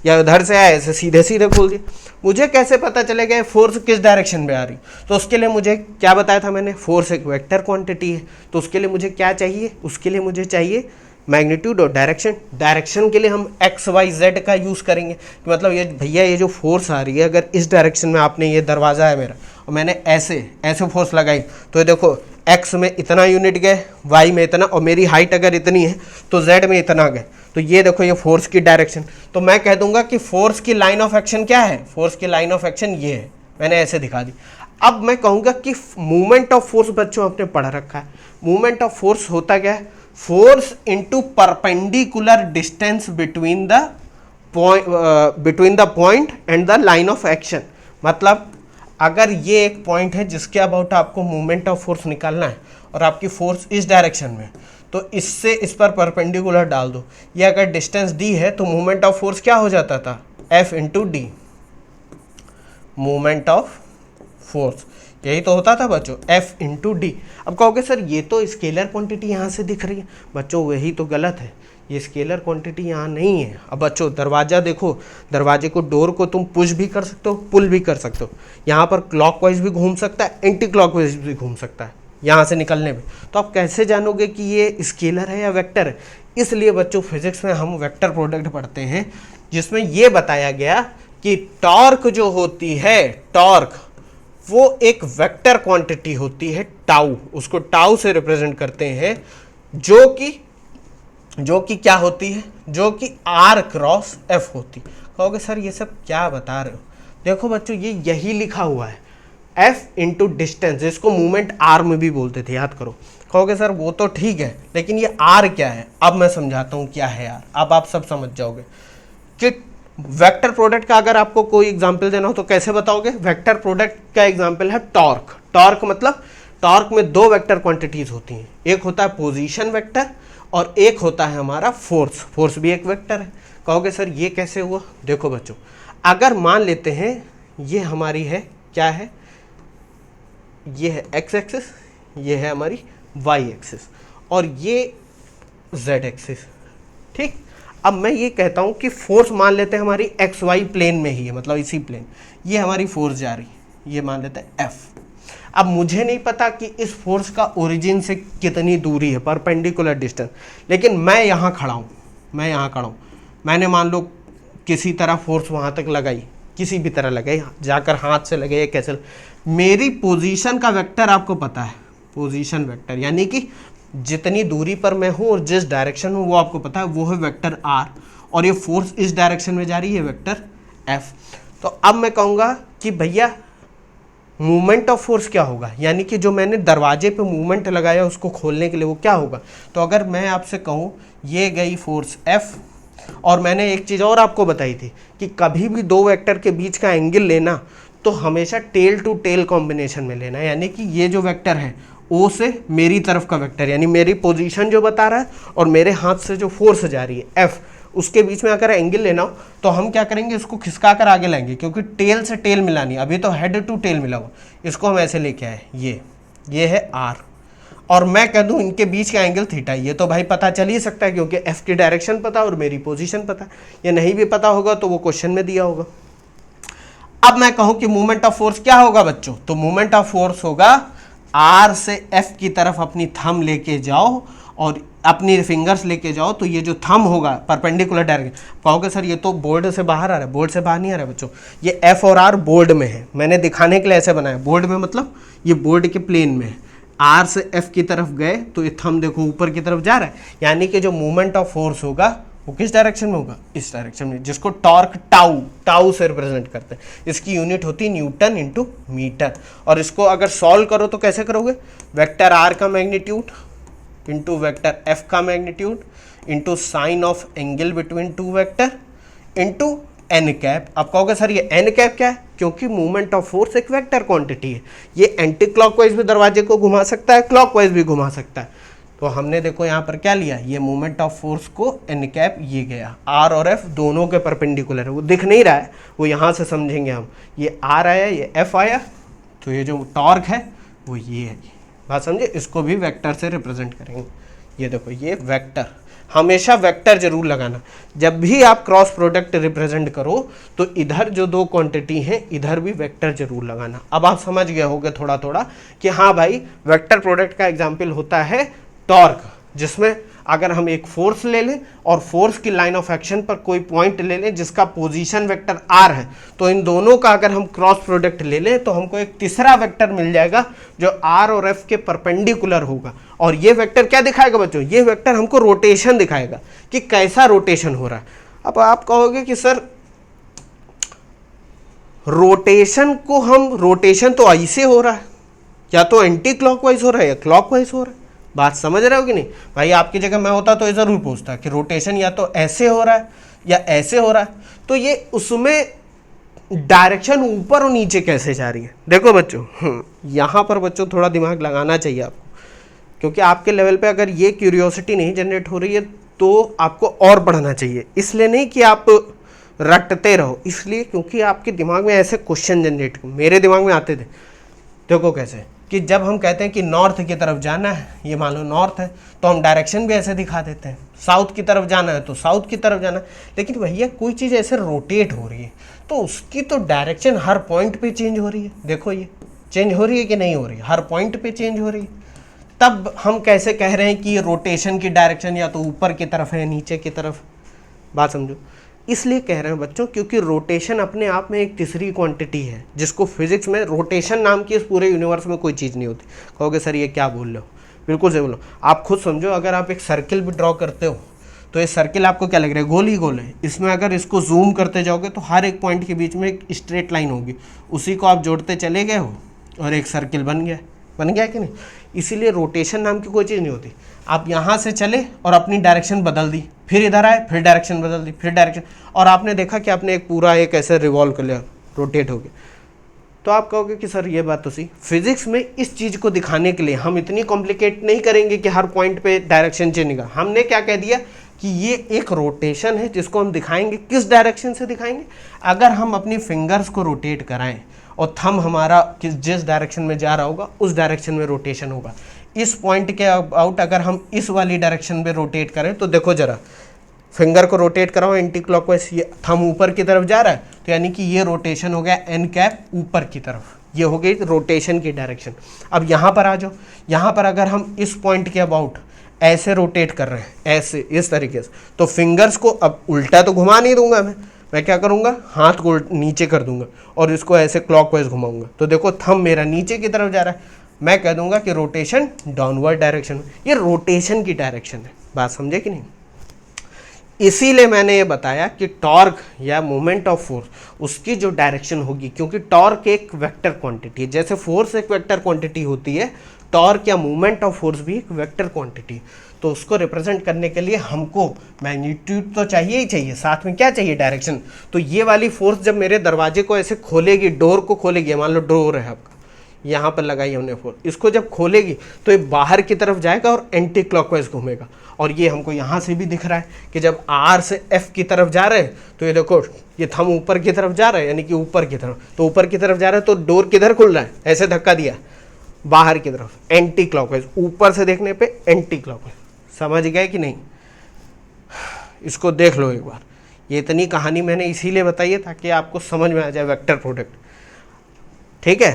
या उधर से आए ऐसे सीधे सीधे खोल दिया। मुझे कैसे पता चलेगा फोर्स किस डायरेक्शन में आ रही। तो उसके लिए मुझे क्या बताया था मैंने, फोर्स एक वेक्टर क्वांटिटी है। तो उसके लिए मुझे क्या चाहिए, उसके लिए मुझे चाहिए मैग्नीट्यूड और डायरेक्शन। डायरेक्शन के लिए हम एक्स वाई जेड का यूज़ करेंगे कि मतलब ये भैया ये जो फोर्स आ रही है, अगर इस डायरेक्शन में आपने, ये दरवाज़ा है मेरा और मैंने ऐसे ऐसे फोर्स लगाई, तो ये देखो एक्स में इतना यूनिट गए, वाई में इतना, और मेरी हाइट अगर इतनी है तो जेड में इतना गए। तो ये देखो ये फोर्स की डायरेक्शन। तो मैं कह दूंगा कि फोर्स की लाइन ऑफ एक्शन क्या है, फोर्स की लाइन ऑफ एक्शन ये है, मैंने ऐसे दिखा दी। अब मैं कहूँगा कि मूवमेंट ऑफ फोर्स, बच्चों आपने पढ़ रखा है, मूवमेंट ऑफ फोर्स होता क्या है, force into perpendicular distance between the point and the line of action. मतलब अगर ये एक पॉइंट है जिसके अबाउट आपको मूवमेंट ऑफ फोर्स निकालना है और आपकी फोर्स इस डायरेक्शन में, तो इससे इस पर परपेंडिकुलर डाल दो। ये अगर डिस्टेंस डी है तो मूवमेंट ऑफ फोर्स क्या हो जाता था, F into D, movement of force यही तो होता था बच्चों, एफ इंटू डी। अब कहोगे सर ये तो स्केलर क्वांटिटी यहाँ से दिख रही है। बच्चों वही तो गलत है, ये स्केलर क्वांटिटी यहाँ नहीं है। अब बच्चों दरवाज़ा देखो, दरवाजे को, डोर को तुम पुश भी कर सकते हो, पुल भी कर सकते हो। यहाँ पर क्लॉकवाइज भी घूम सकता है, एंटी क्लॉकवाइज भी घूम सकता है यहाँ से निकलने में। तो आप कैसे जानोगे कि ये स्केलर है या वेक्टर है। इसलिए बच्चों फिजिक्स में हम वेक्टर प्रोडक्ट पढ़ते हैं, जिसमें ये बताया गया कि टॉर्क जो होती है, टॉर्क वो एक वेक्टर क्वांटिटी होती है, टाउ, उसको टाउ से रिप्रेजेंट करते हैं, जो कि क्या होती है, जो कि आर क्रॉस एफ होती। कहोगे सर ये सब क्या बता रहे हो। देखो बच्चों ये यही लिखा हुआ है, एफ इंटू डिस्टेंस, जिसको मूवमेंट आर में भी बोलते थे, याद करो। कहोगे सर वो तो ठीक है, लेकिन ये आर क्या है। अब मैं समझाता हूँ क्या है आर, अब आप सब समझ जाओगे कि वेक्टर प्रोडक्ट का अगर आपको कोई एग्जांपल देना हो तो कैसे बताओगे। वेक्टर प्रोडक्ट का एग्जांपल है टॉर्क। टॉर्क मतलब टॉर्क में दो वेक्टर क्वांटिटीज होती हैं, एक होता है पोजीशन वेक्टर और एक होता है हमारा फोर्स। फोर्स भी एक वेक्टर है। कहोगे सर ये कैसे हुआ। देखो बच्चों अगर मान लेते हैं ये हमारी है, क्या है, ये है एक्स एक्सिस, ये है हमारी वाई एक्सिस और ये जेड एक्सिस, ठीक। अब मैं ये कहता हूँ कि फोर्स मान लेते हैं हमारी एक्स वाई प्लेन में ही है, मतलब इसी प्लेन, ये हमारी फोर्स जा रही, ये मान लेते हैं एफ। अब मुझे नहीं पता कि इस फोर्स का ओरिजिन से कितनी दूरी है, परपेंडिकुलर डिस्टेंस, लेकिन मैं यहाँ खड़ा हूँ, मैंने मान लो किसी तरह फोर्स वहाँ तक लगाई, किसी भी तरह लगाई, जाकर हाथ से लगे कैसे, मेरी पोजीशन का वेक्टर आपको पता है, पोजीशन वेक्टर यानी कि जितनी दूरी पर मैं हूँ और जिस डायरेक्शन में वो आपको पता है, वो है वेक्टर आर, और ये फोर्स इस डायरेक्शन में जा रही है, वेक्टर एफ। तो अब मैं कहूँगा कि भैया मूवमेंट ऑफ फोर्स क्या होगा, यानी कि जो मैंने दरवाजे पे मूवमेंट लगाया उसको खोलने के लिए वो क्या होगा। तो अगर मैं आपसे कहूँ ये गई फोर्स एफ, और मैंने एक चीज़ और आपको बताई थी कि कभी भी दो वेक्टर के बीच का एंगल लेना तो हमेशा टेल टू टेल कॉम्बिनेशन में लेना, यानी कि ये जो वेक्टर है ओ से मेरी तरफ का वेक्टर, यानी मेरी पोजीशन जो बता रहा है और मेरे हाथ से जो फोर्स जा रही है एफ, उसके बीच में अगर एंगल लेना हो तो हम क्या करेंगे, इसको खिसका कर आगे लाएंगे, क्योंकि टेल से टेल मिलानी, अभी तो हेड टू टेल मिला हुआ, इसको हम ऐसे लेके आए, ये है आर, और मैं कह दूं इनके बीच का एंगल थीटा। ये तो भाई पता चल ही सकता है क्योंकि एफ की डायरेक्शन पता और मेरी पोजीशन पता। ये नहीं भी पता होगा तो वो क्वेश्चन में दिया होगा। अब मैं कहूं कि मूवमेंट ऑफ फोर्स क्या होगा बच्चों, तो मूवमेंट ऑफ फोर्स होगा आर से एफ की तरफ अपनी थंब लेके जाओ और अपनी फिंगर्स लेके जाओ, तो ये जो थंब होगा परपेंडिकुलर डायरेक्शन। कहोगे सर ये तो बोर्ड से बाहर आ रहा है, बोर्ड से बाहर नहीं आ रहा है बच्चों, ये एफ और आर बोर्ड में है, मैंने दिखाने के लिए ऐसे बनाया, बोर्ड में मतलब ये बोर्ड के प्लेन में है। आर से एफ की तरफ गए तो ये थंब देखो ऊपर की तरफ जा रहा है, यानी कि जो मूवमेंट ऑफ फोर्स होगा वो किस डायरेक्शन में होगा, इस डायरेक्शन में, जिसको टॉर्क टाउ से रिप्रेजेंट करते हैं। इसकी यूनिट होती है न्यूटन इंटू मीटर, और इसको अगर सॉल्व करो तो कैसे करोगे, वेक्टर आर का मैग्नीट्यूड इंटू वेक्टर एफ का magnitude into sine of angle between two vector into N cap. अब कहोगे सर ये एन कैप क्या है, क्योंकि मूवमेंट ऑफ फोर्स एक वेक्टर क्वांटिटी है, ये एंटी क्लॉकवाइज भी दरवाजे को घुमा सकता है, क्लॉकवाइज भी घुमा सकता है, तो हमने देखो यहाँ पर क्या लिया, ये मोमेंट ऑफ फोर्स को एन कैप ये गया, आर और एफ दोनों के परपेंडिकुलर है, वो दिख नहीं रहा है, वो यहाँ से समझेंगे हम, ये आर आया ये एफ आया, तो ये जो टॉर्क है वो ये है, बात समझे। इसको भी वेक्टर से रिप्रेजेंट करेंगे। ये देखो ये वेक्टर, हमेशा वेक्टर जरूर लगाना जब भी आप क्रॉस प्रोडक्ट रिप्रेजेंट करो, तो इधर जो दो क्वांटिटी हैं इधर भी वेक्टर जरूर लगाना। अब आप समझ गए होंगे थोड़ा थोड़ा कि हाँ भाई वेक्टर प्रोडक्ट का एग्जाम्पल होता है टॉर्क, जिसमें अगर हम एक फोर्स ले लें और फोर्स की लाइन ऑफ एक्शन पर कोई पॉइंट ले लें जिसका पोजीशन वेक्टर आर है, तो इन दोनों का अगर हम क्रॉस प्रोडक्ट ले लें तो हमको एक तीसरा वेक्टर मिल जाएगा जो आर और एफ के परपेंडिकुलर होगा। और ये वेक्टर क्या दिखाएगा बच्चों, ये वेक्टर हमको रोटेशन दिखाएगा कि कैसा रोटेशन हो रहा है। अब आप कहोगे कि सर रोटेशन तो ऐसे हो रहा है, या तो एंटी क्लॉकवाइज हो रहा है या क्लॉकवाइज हो रहा है, बात समझ रहे हो कि नहीं भाई। आपकी जगह मैं होता तो ये जरूर पूछता कि रोटेशन या तो ऐसे हो रहा है या ऐसे हो रहा है, तो ये उसमें डायरेक्शन ऊपर और नीचे कैसे जा रही है। देखो बच्चों यहाँ पर बच्चों थोड़ा दिमाग लगाना चाहिए आपको, क्योंकि आपके लेवल पे अगर ये क्यूरियोसिटी नहीं जनरेट हो रही है तो आपको और बढ़ना चाहिए। इसलिए नहीं कि आप रटते रहो, इसलिए क्योंकि आपके दिमाग में ऐसे क्वेश्चन जनरेट, मेरे दिमाग में आते थे। देखो कैसे कि जब हम कहते हैं कि नॉर्थ की तरफ जाना है, ये मान लो नॉर्थ है, तो हम डायरेक्शन भी ऐसे दिखा देते हैं, साउथ की तरफ जाना है तो साउथ की तरफ जाना है। लेकिन भैया कोई चीज़ ऐसे रोटेट हो रही है तो उसकी तो डायरेक्शन हर पॉइंट पे चेंज हो रही है। देखो ये चेंज हो रही है कि नहीं हो रही है, हर पॉइंट पे चेंज हो रही है। तब हम कैसे कह रहे हैं कि ये रोटेशन की डायरेक्शन या तो ऊपर की तरफ है नीचे की तरफ, बात समझो। इसलिए कह रहे हैं बच्चों क्योंकि रोटेशन अपने आप में एक तीसरी क्वांटिटी है, जिसको फिजिक्स में रोटेशन नाम की इस पूरे यूनिवर्स में कोई चीज़ नहीं होती। कहोगे सर ये क्या बोल रहे हो, बिल्कुल सही बोलो। आप खुद समझो, अगर आप एक सर्किल भी ड्रॉ करते हो तो ये सर्किल आपको क्या लग रहा है, गोल ही गोल है। इसमें अगर इसको जूम करते जाओगे तो हर एक पॉइंट के बीच में एक स्ट्रेट लाइन होगी, उसी को आप जोड़ते चले गए हो और एक सर्किल बन गया कि नहीं। इसीलिए रोटेशन नाम की कोई चीज़ नहीं होती। आप यहाँ से चले और अपनी डायरेक्शन बदल दी, फिर इधर आए, फिर डायरेक्शन बदल दी, फिर डायरेक्शन, और आपने देखा कि आपने एक पूरा एक ऐसे रिवॉल्व कर लिया, रोटेट हो गया। तो आप कहोगे कि सर ये बात तो सही, फिजिक्स में इस चीज़ को दिखाने के लिए हम इतनी कॉम्प्लिकेट नहीं करेंगे कि हर पॉइंट पे डायरेक्शन चेंज होगा। हमने क्या कह दिया कि ये एक रोटेशन है जिसको हम दिखाएंगे, किस डायरेक्शन से दिखाएंगे, अगर हम अपनी फिंगर्स को रोटेट कराएं और थंब हमारा जिस डायरेक्शन में जा रहा होगा उस डायरेक्शन में रोटेशन होगा। इस पॉइंट के अबाउट अगर हम इस वाली डायरेक्शन में रोटेट करें तो देखो जरा, फिंगर को रोटेट कराओ एंटी क्लॉकवाइज, ये थंब ऊपर की तरफ जा रहा है तो यानी कि ये रोटेशन हो गया एन कैप ऊपर की तरफ, ये हो गई रोटेशन की डायरेक्शन। अब यहाँ पर आ जाओ, यहाँ पर अगर हम इस पॉइंट के अबाउट ऐसे रोटेट कर रहे हैं, ऐसे इस तरीके से, तो फिंगर्स को अब उल्टा तो घुमा नहीं दूंगा मैं क्या करूँगा, हाथ को नीचे कर दूंगा और इसको ऐसे क्लॉकवाइज घुमाऊंगा। तो देखो थंब मेरा नीचे की तरफ जा रहा है, मैं कह दूंगा कि रोटेशन डाउनवर्ड डायरेक्शन, ये रोटेशन की डायरेक्शन है। बात समझे कि नहीं। इसीलिए मैंने ये बताया कि टॉर्क या मोमेंट ऑफ फोर्स उसकी जो डायरेक्शन होगी, क्योंकि टॉर्क एक वेक्टर क्वांटिटी है, जैसे फोर्स एक वेक्टर क्वांटिटी होती है, टॉर्क या मोमेंट ऑफ फोर्स भी एक वेक्टर क्वांटिटी। तो उसको रिप्रेजेंट करने के लिए हमको मैग्नीट्यूड तो चाहिए ही चाहिए, साथ में क्या चाहिए, डायरेक्शन। तो ये वाली फोर्स जब मेरे दरवाजे को ऐसे खोलेगी, डोर को खोलेगी, मान लो डोर है आपका, यहाँ पर लगाई हमने फोर्स, इसको जब खोलेगी तो ये बाहर की तरफ जाएगा और एंटी क्लॉकवाइज घूमेगा। और ये हमको यहाँ से भी दिख रहा है कि जब आर से एफ की तरफ जा रहे हैं तो ये देखो ये थंब ऊपर की तरफ जा रहा है, यानी कि ऊपर की तरफ, तो ऊपर की तरफ जा रहा है तो डोर किधर खुल रहा है, ऐसे धक्का दिया बाहर की तरफ, एंटी क्लॉकवाइज, ऊपर से देखने पे एंटी क्लॉकवाइज। समझ गए कि नहीं, इसको देख लो एक बार। ये इतनी कहानी मैंने इसीलिए बताई है ताकि आपको समझ में आ जाए वेक्टर प्रोडक्ट, ठीक है।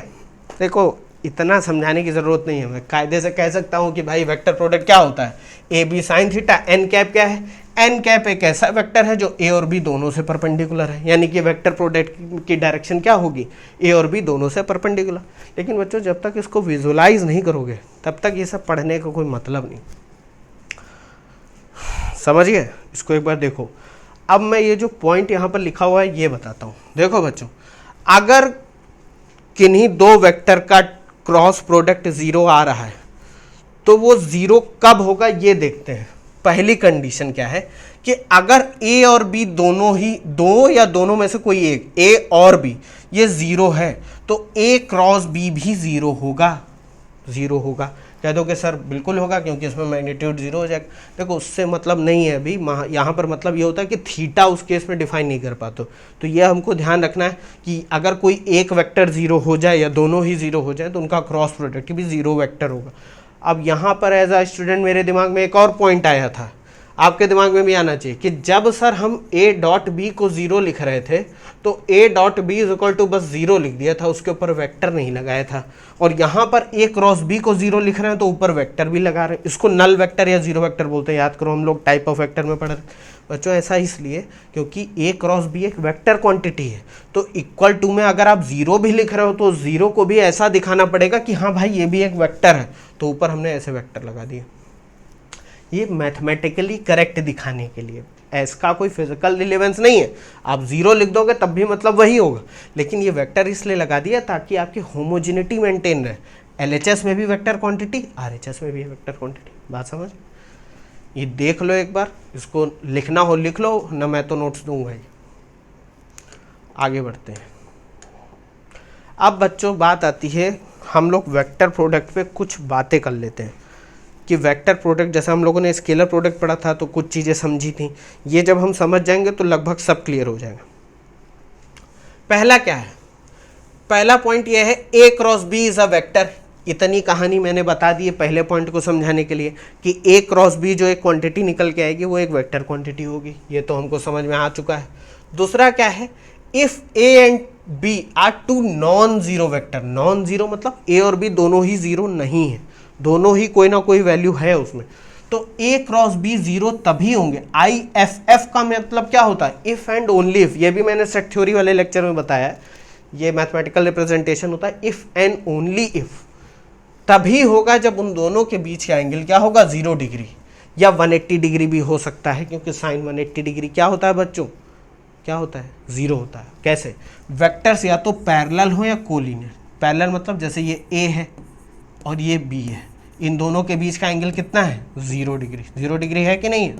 देखो इतना समझाने की ज़रूरत नहीं है, मैं कायदे से कह सकता हूँ कि भाई वेक्टर प्रोडक्ट क्या होता है, A B sine theta, N cap क्या है, एन कैप एक ऐसा वेक्टर है जो ए और बी दोनों से परपेंडिकुलर है, यानी कि वेक्टर प्रोडक्ट की डायरेक्शन क्या होगी, ए और बी दोनों से परपेंडिकुलर। लेकिन बच्चों जब तक इसको विजुलाइज नहीं करोगे तब तक ये सब पढ़ने का कोई मतलब नहीं, समझिए। इसको एक बार देखो। अब मैं ये जो पॉइंट यहाँ पर लिखा हुआ है ये बताता हूँ। देखो बच्चों, अगर किन्हीं दो वेक्टर का क्रॉस प्रोडक्ट जीरो आ रहा है तो वो जीरो कब होगा ये देखते हैं। पहली कंडीशन क्या है कि अगर ए और बी दोनों ही, दो या दोनों में से कोई एक, ए और बी ये जीरो है तो ए क्रॉस बी भी जीरो होगा। ज़ीरो होगा। कह दो कि सर बिल्कुल होगा क्योंकि इसमें मैग्नीट्यूड ज़ीरो हो जाएगा। देखो उससे मतलब नहीं है अभी, यहाँ पर मतलब ये होता है कि थीटा उस केस में डिफाइन नहीं कर पाते। तो ये हमको ध्यान रखना है कि अगर कोई एक वेक्टर ज़ीरो हो जाए या दोनों ही ज़ीरो हो जाए तो उनका क्रॉस प्रोडक्ट भी ज़ीरो वेक्टर होगा। अब यहाँ पर एज अ स्टूडेंट मेरे दिमाग में एक और पॉइंट आया था, आपके दिमाग में भी आना चाहिए कि जब सर हम a डॉट बी को ज़ीरो लिख रहे थे तो a dot B is equal to बस ज़ीरो लिख दिया था, उसके ऊपर वेक्टर नहीं लगाया था। और यहाँ पर a क्रॉस b को ज़ीरो लिख रहे हैं तो ऊपर वेक्टर भी लगा रहे हैं। इसको नल वेक्टर या जीरो वेक्टर बोलते हैं, याद करो हम लोग टाइप ऑफ वेक्टर में पढ़ रहे हैं बच्चों। ऐसा इसलिए क्योंकि a क्रॉस b एक वेक्टर क्वांटिटी है, तो इक्वल टू में अगर आप ज़ीरो भी लिख रहे हो तो ज़ीरो को भी ऐसा दिखाना पड़ेगा कि हाँ भाई ये भी एक वेक्टर है, तो ऊपर हमने ऐसे वेक्टर लगा दिए। ये मैथमेटिकली करेक्ट दिखाने के लिए, इसका कोई फिजिकल रिलेवेंस नहीं है। आप ज़ीरो लिख दोगे तब भी मतलब वही होगा, लेकिन ये वेक्टर इसलिए लगा दिया ताकि आपकी होमोजिनिटी मेंटेन रहे। एलएचएस में भी वेक्टर क्वांटिटी, आरएचएस में भी वेक्टर क्वांटिटी, बात समझ? ये देख लो एक बार, इसको लिखना हो लिख लो ना, मैं तो नोट्स दूंगा ही। आगे बढ़ते हैं। अब बच्चों बात आती है, हम लोग वेक्टर प्रोडक्ट पे कुछ बातें कर लेते हैं कि वेक्टर प्रोडक्ट, जैसे हम लोगों ने स्केलर प्रोडक्ट पढ़ा था तो कुछ चीज़ें समझी थी, ये जब हम समझ जाएंगे तो लगभग सब क्लियर हो जाएगा। पहला क्या है, पहला पॉइंट ये है a cross b is a vector. इतनी कहानी मैंने बता दी है पहले पॉइंट को समझाने के लिए कि a क्रॉस b जो एक क्वांटिटी निकल के आएगी वो एक वेक्टर क्वांटिटी होगी, ये तो हमको समझ में आ चुका है। दूसरा क्या है, if a and b are two non zero vector. Non zero मतलब a और b दोनों ही जीरो नहीं है, दोनों ही कोई ना कोई वैल्यू है उसमें, तो a क्रॉस b जीरो तभी होंगे। IFF का मतलब क्या होता है, इफ एंड ओनली इफ। ये भी मैंने सेट थ्योरी वाले लेक्चर में बताया है, ये मैथमेटिकल रिप्रेजेंटेशन होता है इफ एंड ओनली इफ। तभी होगा जब उन दोनों के बीच का एंगल क्या होगा, 0 डिग्री या 180 डिग्री भी हो सकता है, क्योंकि साइन 180 डिग्री क्या होता है बच्चों, क्या होता है, 0 होता है। कैसे, वेक्टर्स या तो पैरेलल हो या कोलिनियर। पैरेलल मतलब जैसे ये a है और ये b है, इन दोनों के बीच का एंगल कितना है, 0 डिग्री। 0 डिग्री है कि नहीं है,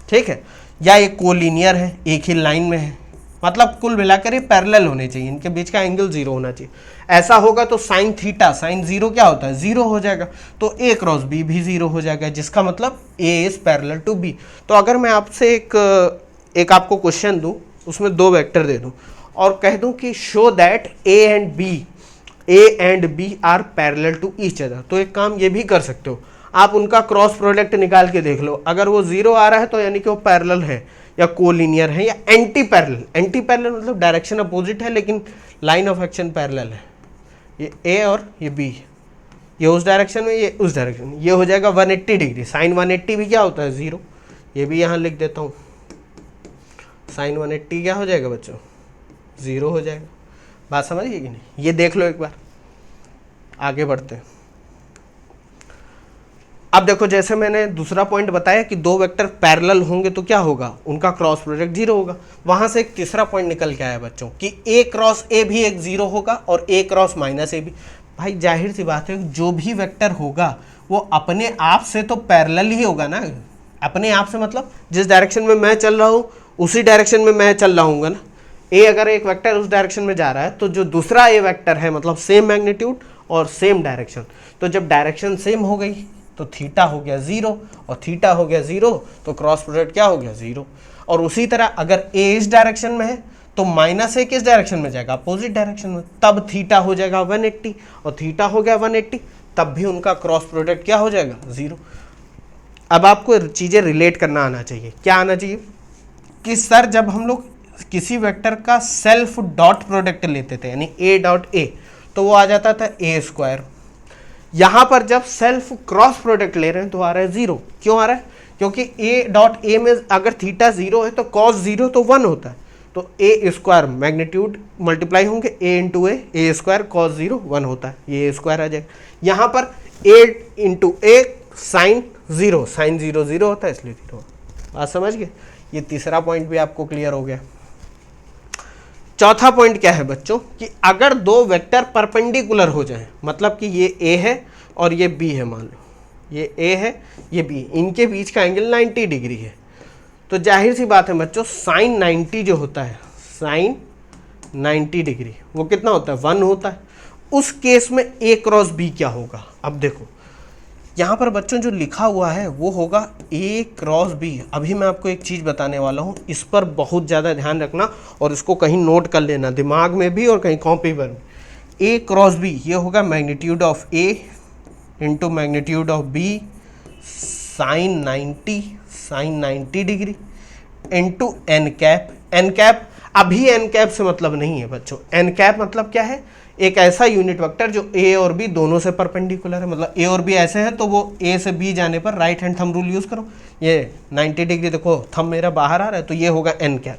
ठीक है। या ये कोलिनियर है, एक ही लाइन में है, मतलब कुल मिलाकर ये पैरेलल होने चाहिए, इनके बीच का एंगल 0 होना चाहिए। ऐसा होगा तो साइन थीटा, साइन 0 क्या होता है, 0 हो जाएगा, तो a क्रॉस b भी 0 हो जाएगा, जिसका मतलब a is parallel to b। तो अगर मैं आपसे एक आपको क्वेश्चन दूं, उसमें 2 वेक्टर दे दूं और कह दूं कि show that a and b are parallel to each other, तो एक काम ये भी कर सकते हो, आप उनका क्रॉस प्रोडक्ट निकाल के देख लो। अगर वो 0 आ रहा है तो यानी कि वो पैरेलल है या कोलिनियर है या एंटी पैरेलल। एंटी पैरेलल मतलब डायरेक्शन अपोजिट है लेकिन लाइन ऑफ एक्शन पैरेलल है। ये a और ये b, ये उस डायरेक्शन में, ये उस डायरेक्शन में, ये हो जाएगा 180 डिग्री। साइन 180 भी क्या होता है, 0। ये भी यहाँ लिख देता हूँ, साइन 180 क्या हो जाएगा बच्चों, 0 हो जाएगा। बात समझिए कि नहीं, ये देख लो एक बार। आगे बढ़ते हैं। अब देखो, जैसे मैंने दूसरा पॉइंट बताया कि 2 वेक्टर पैरेलल होंगे तो क्या होगा, उनका क्रॉस प्रोडक्ट 0 होगा। वहां से एक तीसरा पॉइंट निकल के आया बच्चों कि a क्रॉस a भी एक 0 होगा और a क्रॉस माइनस a भी। भाई जाहिर सी बात है, जो भी वेक्टर होगा वो अपने आप से तो पैरेलल ही होगा ना। अपने आप से मतलब जिस डायरेक्शन में मैं चल रहा हूँ उसी डायरेक्शन में मैं चल रहा हूँ ना। a अगर एक वेक्टर उस डायरेक्शन में जा रहा है तो जो दूसरा a वेक्टर है मतलब सेम मैग्नीट्यूड और सेम डायरेक्शन, तो जब डायरेक्शन सेम हो गई तो थीटा हो गया 0 और थीटा हो गया 0 तो क्रॉस प्रोडक्ट क्या हो गया, 0। और उसी तरह अगर a इस डायरेक्शन में है तो माइनस a किस डायरेक्शन में जाएगा, अपोजिट डायरेक्शन में, तब थीटा हो जाएगा 180 और थीटा हो गया 180, तब भी उनका क्रॉस प्रोडक्ट क्या हो जाएगा, 0। अब आपको चीज़ें रिलेट करना आना चाहिए। क्या आना चाहिए कि सर जब हम लोग किसी वेक्टर का सेल्फ डॉट प्रोडक्ट लेते थे यानी a डॉट a, तो वो आ जाता था a स्क्वायर। यहां पर जब सेल्फ क्रॉस प्रोडक्ट ले रहे हैं तो आ रहा है 0। क्यों आ रहा है, क्योंकि a डॉट a में अगर थीटा 0 है तो cos 0 तो 1 होता है, तो a स्क्वायर मैग्नीट्यूड मल्टीप्लाई होंगे a into a square cos 0 1 होता है, ये स्क्वायर आ जाएगा। यहाँ पर a into a sine 0, sine 0 0 होता है इसलिए 0। बात समझ गए, ये तीसरा पॉइंट भी आपको क्लियर हो गया। चौथा पॉइंट क्या है बच्चों कि अगर 2 वेक्टर परपेंडिकुलर हो जाएं, मतलब कि ये a है और ये b है, मान लो ये a है ये b, इनके बीच का एंगल 90 डिग्री है, तो जाहिर सी बात है बच्चों साइन 90 जो होता है, साइन 90 डिग्री वो कितना होता है, 1 होता है। उस केस में ए क्रॉस बी क्या होगा। अब देखो यहाँ पर बच्चों जो लिखा हुआ है वो होगा ए क्रॉस बी। अभी मैं आपको एक चीज़ बताने वाला हूँ, इस पर बहुत ज़्यादा ध्यान रखना और इसको कहीं नोट कर लेना दिमाग में भी और कहीं कॉपी पर भी। ए क्रॉस बी ये होगा magnitude of A into magnitude of B sine 90 degree into N cap. N cap अभी एन कैप से मतलब नहीं है बच्चों, एन कैप मतलब क्या है, एक ऐसा यूनिट वेक्टर जो ए और बी दोनों से परपेंडिकुलर है। मतलब ए और बी ऐसे हैं तो वो ए से बी जाने पर right hand thumb rule use करो, ये 90 डिग्री देखो थंब मेरा बाहर आ रहा है तो ये होगा एन कैप।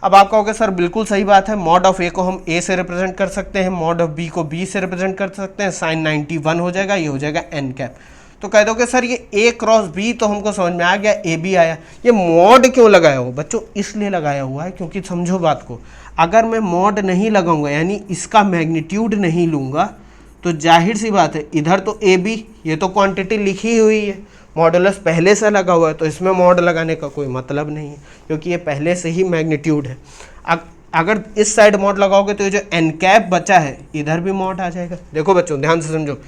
अब आप कहोगे सर बिल्कुल सही बात है, मॉड ऑफ ए को हम ए से रिप्रेजेंट कर सकते हैं, मॉड ऑफ बी को बी से रिप्रेजेंट कर सकते हैं, साइन 91 हो जाएगा, ये हो जाएगा एन कैप। तो कह दोगे सर ये ए क्रॉस बी तो हमको समझ में आ गया, ए बी आया, ये मॉड क्यों लगाया हो बच्चों, इसलिए लगाया हुआ है क्योंकि समझो बात को, अगर मैं मॉड नहीं लगाऊंगा यानी इसका मैग्नीट्यूड नहीं लूँगा तो जाहिर सी बात है इधर तो ए बी ये तो क्वांटिटी लिखी हुई है, मॉडुलस पहले से लगा हुआ है तो इसमें मॉड लगाने का कोई मतलब नहीं है क्योंकि ये पहले से ही मैग्नीट्यूड है। अगर इस साइड मॉड लगाओगे तो ये जो एन कैप बचा है इधर भी मॉड आ जाएगा। देखो बच्चों ध्यान से समझो,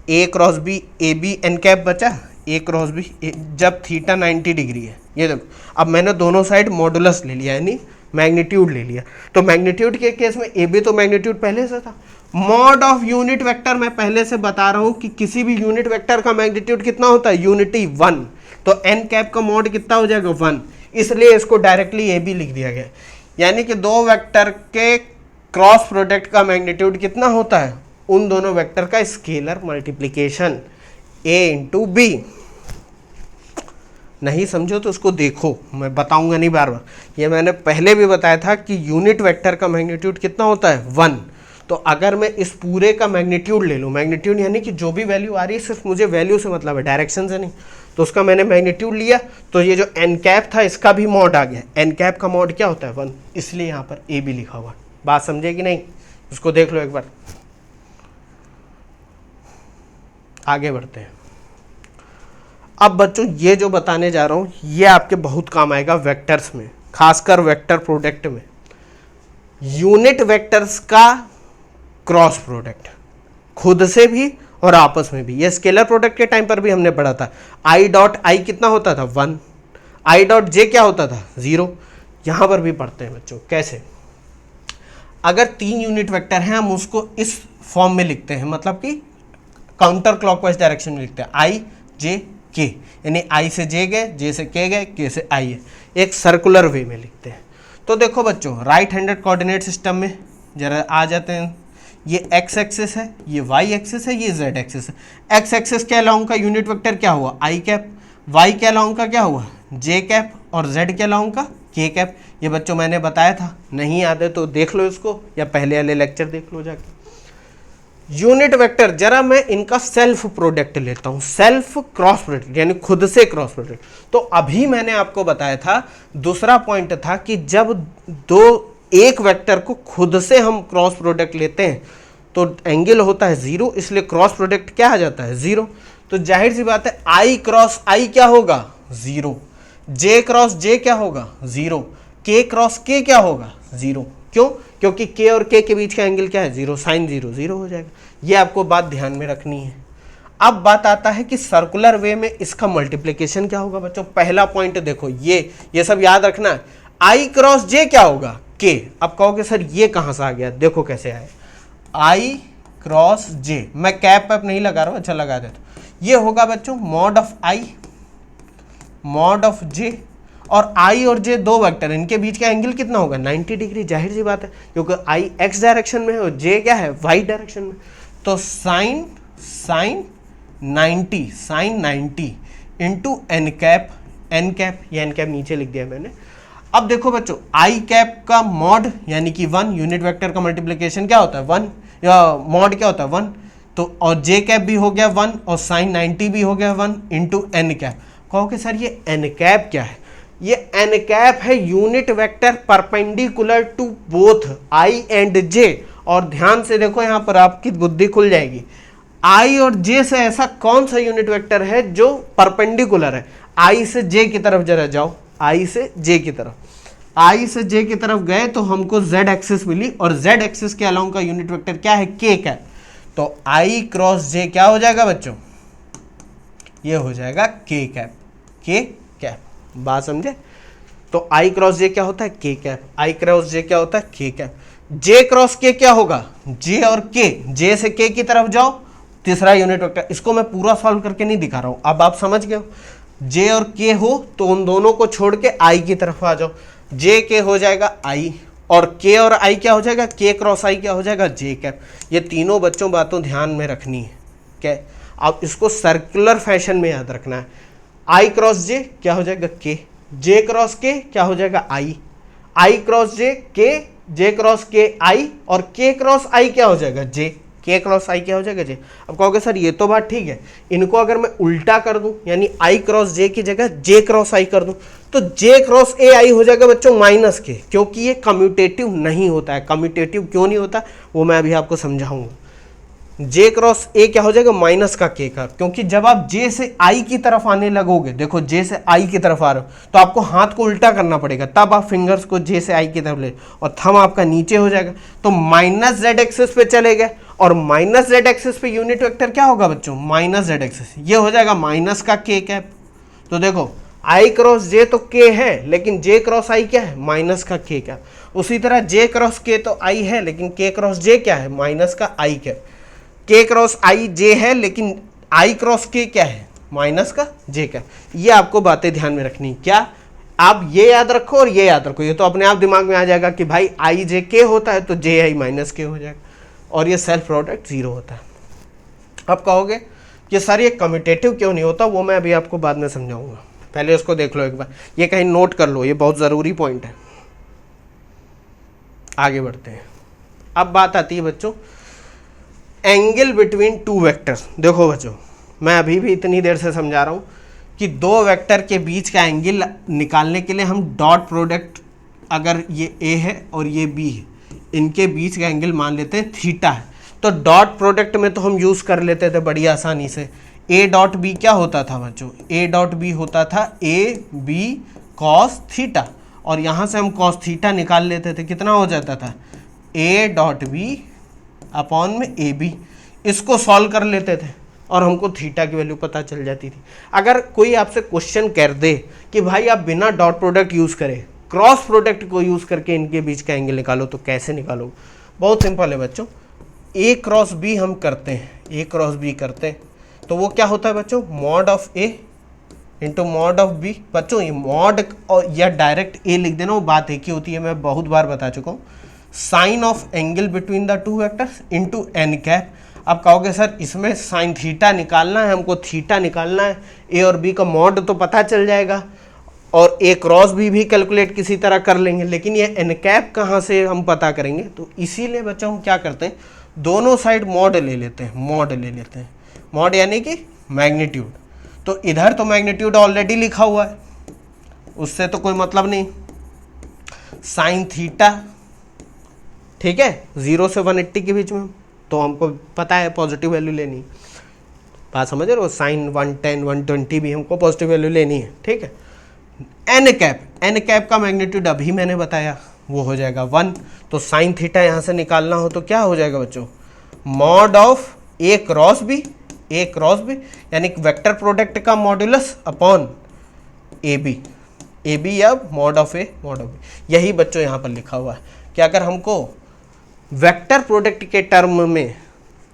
A cross B A B N cap बचा, ए क्रॉस बी जब थीटा 90 डिग्री है, ये देखो अब मैंने दोनों साइड मॉडुलस ले लिया यानी मैग्नीट्यूड ले लिया, तो मैग्नीट्यूड के केस में ए बी तो मैग्नीट्यूड पहले से था। मॉड ऑफ यूनिट वेक्टर मैं पहले से बता रहा हूँ कि किसी भी यूनिट वेक्टर का मैग्नीट्यूड कितना होता है, यूनिटी 1, तो एन कैप का मॉड कितना हो जाएगा 1, इसलिए इसको डायरेक्टली ए बी लिख दिया गया। यानी कि दो वेक्टर के क्रॉस प्रोडक्ट का मैग्नीट्यूड कितना होता है, उन दोनों वेक्टर का scalar multiplication a into B. नहीं समझो तो उसको देखो, मैं बताऊंगा नहीं बार बार, ये मैंने पहले भी बताया था कि यूनिट वेक्टर का मैग्नीट्यूड कितना होता है 1। तो अगर मैं इस पूरे का मैग्नीट्यूड ले लूँ, मैग्नीट्यूड यानी कि जो भी वैल्यू आ रही है सिर्फ मुझे वैल्यू से मतलब है, डायरेक्शन से नहीं, तो उसका मैंने मैग्नीट्यूड लिया तो ये जो एन कैप था इसका भी मॉड आ गया। एन कैप का मॉड क्या होता है 1, इसलिए यहाँ पर ए बी लिखा हुआ। बात समझे कि नहीं, उसको देख लो एक बार। आगे बढ़ते हैं। अब बच्चों ये जो बताने जा रहा हूँ ये आपके बहुत काम आएगा वेक्टर्स में, खासकर वेक्टर प्रोडक्ट में। यूनिट वेक्टर्स का क्रॉस प्रोडक्ट खुद से भी और आपस में भी, ये स्केलर प्रोडक्ट के टाइम पर भी हमने पढ़ा था। आई डॉट आई कितना होता था 1, आई डॉट जे क्या होता था 0। यहाँ पर भी पढ़ते हैं बच्चों कैसे, अगर 3 यूनिट वेक्टर हैं हम उसको इस फॉर्म में लिखते हैं, मतलब कि काउंटर क्लॉकवाइज डायरेक्शन में लिखते हैं, आई जे के, यानी आई से जे गए, जे से के गए, के से आई है, एक सर्कुलर वे में लिखते हैं। तो देखो बच्चों राइट हैंडेड कोऑर्डिनेट सिस्टम में जरा आ जाते हैं, ये एक्स एक्सिस है, ये वाई एक्सिस है, ये जेड एक्सिस है। एक्स एक्सिस के अलाउंग का यूनिट वेक्टर क्या हुआ आई कैप, वाई के अलाउंग का क्या हुआ जे कैप और जेड के अलाउंग का के कैप। ये बच्चों मैंने बताया था, नहीं याद है तो देख लो इसको या पहले वाले लेक्चर देख लो जाके। यूनिट वेक्टर जरा मैं इनका सेल्फ प्रोडक्ट लेता हूं, सेल्फ क्रॉस प्रोडक्ट यानी खुद से क्रॉस प्रोडक्ट। तो अभी मैंने आपको बताया था, दूसरा पॉइंट था कि जब एक वेक्टर को खुद से हम क्रॉस प्रोडक्ट लेते हैं तो एंगल होता है 0, इसलिए क्रॉस प्रोडक्ट क्या आ जाता है 0। तो जाहिर सी बात है आई क्रॉस आई क्या होगा 0, जे क्रॉस जे क्या होगा 0, के क्रॉस के क्या होगा 0। क्यों, क्योंकि के और के बीच का एंगल क्या है 0, साइन 0 0 हो जाएगा। ये आपको बात ध्यान में रखनी है। अब बात आता है कि सर्कुलर वे में इसका मल्टीप्लिकेशन क्या होगा बच्चों। पहला पॉइंट देखो, ये सब याद रखना है, आई क्रॉस जे क्या होगा के। अब कहोगे सर ये कहां से आ गया, देखो कैसे आए, आई क्रॉस जे, मैं कैप पैप नहीं लगा रहा हूं, अच्छा लगा देता। ये होगा बच्चों mod of I mod of J, और आई और जे दो वेक्टर, इनके बीच का एंगल कितना होगा 90 डिग्री। जाहिर सी बात है क्योंकि आई एक्स डायरेक्शन में है और जे क्या है वाई डायरेक्शन में, तो साइन 90 इंटू एन कैप, ये एन कैप नीचे लिख दिया मैंने। अब देखो बच्चों आई कैप का मॉड यानी कि 1, यूनिट वेक्टर का मल्टीप्लिकेशन क्या होता है 1, या मॉड क्या होता है 1, तो और जे कैप भी हो गया 1 और साइन 90 भी हो गया 1 इंटू एन कैप। कहोगे सर ये एन कैप क्या है, ये एन कैप है unit vector perpendicular to both I and J. और ध्यान से देखो यहां पर आपकी बुद्धि खुल जाएगी, आई और जे से ऐसा कौन सा यूनिट वेक्टर है जो परपेंडिकुलर है। आई से जे की तरफ जरा जाओ, आई से जे की तरफ, आई से जे की तरफ गए तो हमको जेड एक्सिस मिली, और जेड एक्सिस के अलाउंग का यूनिट वेक्टर क्या है के कैप। तो आई क्रॉस जे क्या हो जाएगा बच्चों, ये हो जाएगा के कैप, के कैप, बात समझे। तो आई क्रॉस जे क्या होता है, के कैप, आई क्रॉस जे क्या होता है, के कैप। जे क्रॉस के क्या होगा, जे और के, जे से के की तरफ जाओ, तीसरा यूनिट वेक्टर। इसको मैं पूरा सॉल्व करके नहीं दिखा रहा हूं, अब आप समझ गए हो। जे और के हो तो उन दोनों को छोड़ के आई की तरफ आ जाओ, जे के हो जाएगा आई, और के और आई क्या हो जाएगा, के क्रॉस आई क्या हो जाएगा, जे कैप। ये तीनों बच्चों बातों ध्यान में रखनी है, क्या। अब इसको सर्कुलर फैशन में याद रखना है। आई क्रॉस जे क्या हो जाएगा, के, जे क्रॉस के क्या हो जाएगा, आई क्रॉस जे के, जे क्रॉस के आई, और के क्रॉस आई क्या हो जाएगा, जे, के क्रॉस आई क्या हो जाएगा, जे। अब कहोगे सर ये तो बात ठीक है, इनको अगर मैं उल्टा कर दूं, यानी आई क्रॉस जे की जगह जे क्रॉस आई कर दूं, तो जे क्रॉस ए आई हो जाएगा बच्चों माइनस के, क्योंकि ये कम्यूटेटिव नहीं होता है। कम्यूटेटिव क्यों नहीं होता वो मैं अभी आपको समझाऊंगा। जे क्रॉस ए क्या हो जाएगा, माइनस का के का, क्योंकि जब आप जे से आई की तरफ आने लगोगे, देखो जे से आई की तरफ आ रहे हो तो आपको हाथ को उल्टा करना पड़ेगा, तब आप फिंगर्स को जे से आई की तरफ ले, और थंब आपका नीचे हो जाएगा, तो माइनस जेड एक्सिस पे चले गए, और माइनस जेड एक्सिस पे यूनिट वेक्टर क्या होगा बच्चों, माइनस जेड एक्सिस, ये हो जाएगा माइनस का के कैप। तो देखो आई क्रॉस जे तो के है, लेकिन जे क्रॉस आई क्या है, माइनस का के कैप। उसी तरह जे क्रॉस के तो आई है, लेकिन के क्रॉस जे क्या है, माइनस का आई कैप। के क्रॉस आई जे है, लेकिन आई क्रॉस के क्या है, माइनस का जे का। ये आपको बातें ध्यान में रखनी, क्या आप ये याद रखो और ये याद रखो, ये तो अपने आप दिमाग में आ जाएगा कि भाई आई जे के होता है तो जे आई माइनस के हो जाएगा, और ये सेल्फ प्रोडक्ट जीरो होता है। अब कहोगे कि सर ये कम्यूटेटिव क्यों नहीं होता, वो मैं अभी आपको बाद में समझाऊंगा, पहले उसको देख लो एक बार, ये कहीं नोट कर लो, ये बहुत ज़रूरी पॉइंट है। आगे बढ़ते हैं। अब बात आती है बच्चों एंगल बिटवीन टू वेक्टर्स। देखो बच्चों मैं अभी भी इतनी देर से समझा रहा हूँ कि दो वेक्टर के बीच का एंगल निकालने के लिए हम डॉट प्रोडक्ट, अगर ये ए है और ये बी है, इनके बीच का एंगल मान लेते हैं थीटा है, तो डॉट प्रोडक्ट में तो हम यूज़ कर लेते थे बड़ी आसानी से। ए डॉट बी क्या होता था बच्चों, ए डॉट बी होता था ए बी कॉस थीटा, और यहाँ से हम कॉस थीटा निकाल लेते थे, कितना हो जाता था, ए डॉट बी अपॉन में ए बी। इसको सॉल्व कर लेते थे और हमको थीटा की वैल्यू पता चल जाती थी। अगर कोई आपसे क्वेश्चन कर दे कि भाई आप बिना डॉट प्रोडक्ट यूज़ करें क्रॉस प्रोडक्ट को यूज़ करके इनके बीच का एंगल निकालो, तो कैसे निकालो, बहुत सिंपल है बच्चों। ए क्रॉस बी हम करते हैं, ए क्रॉस बी करते हैं तो वो क्या होता है बच्चों, mod of A into mod of B. बच्चों ये मॉड और या डायरेक्ट ए लिख देना, वो बात एक ही होती है, मैं बहुत बार बता चुका हूँ। Sine of angle between the two vectors into N cap. अब कहोगे सर इसमें साइन थीटा निकालना है, हमको थीटा निकालना है, ए और बी का मॉड तो पता चल जाएगा और ए क्रॉस भी कैलकुलेट किसी तरह कर लेंगे, लेकिन ये एन कैप कहाँ से हम पता करेंगे। तो इसीलिए बच्चों हम क्या करते हैं, दोनों साइड मॉड ले लेते हैं, मॉड ले लेते हैं, मॉड यानी कि मैग्नीट्यूड। तो इधर तो मैग्नीट्यूड ऑलरेडी लिखा हुआ है, उससे तो कोई मतलब नहीं, साइन थीटा, ठीक है, 0 से 180 के बीच में, तो हमको पता है पॉजिटिव वैल्यू लेनी है, बात समझ रहे हो, साइन 110 120 भी हमको पॉजिटिव वैल्यू लेनी है, ठीक है। एन कैप का मैग्नीट्यूड अभी मैंने बताया, वो हो जाएगा 1। तो साइन थीटा यहाँ से निकालना हो तो क्या हो जाएगा बच्चों, mod of A cross B, A cross B यानी वेक्टर प्रोडक्ट का मॉड्यूलस अपॉन ए बी या mod of A mod of B. यही बच्चों यहाँ पर लिखा हुआ है कि अगर हमको वेक्टर प्रोडक्ट के टर्म में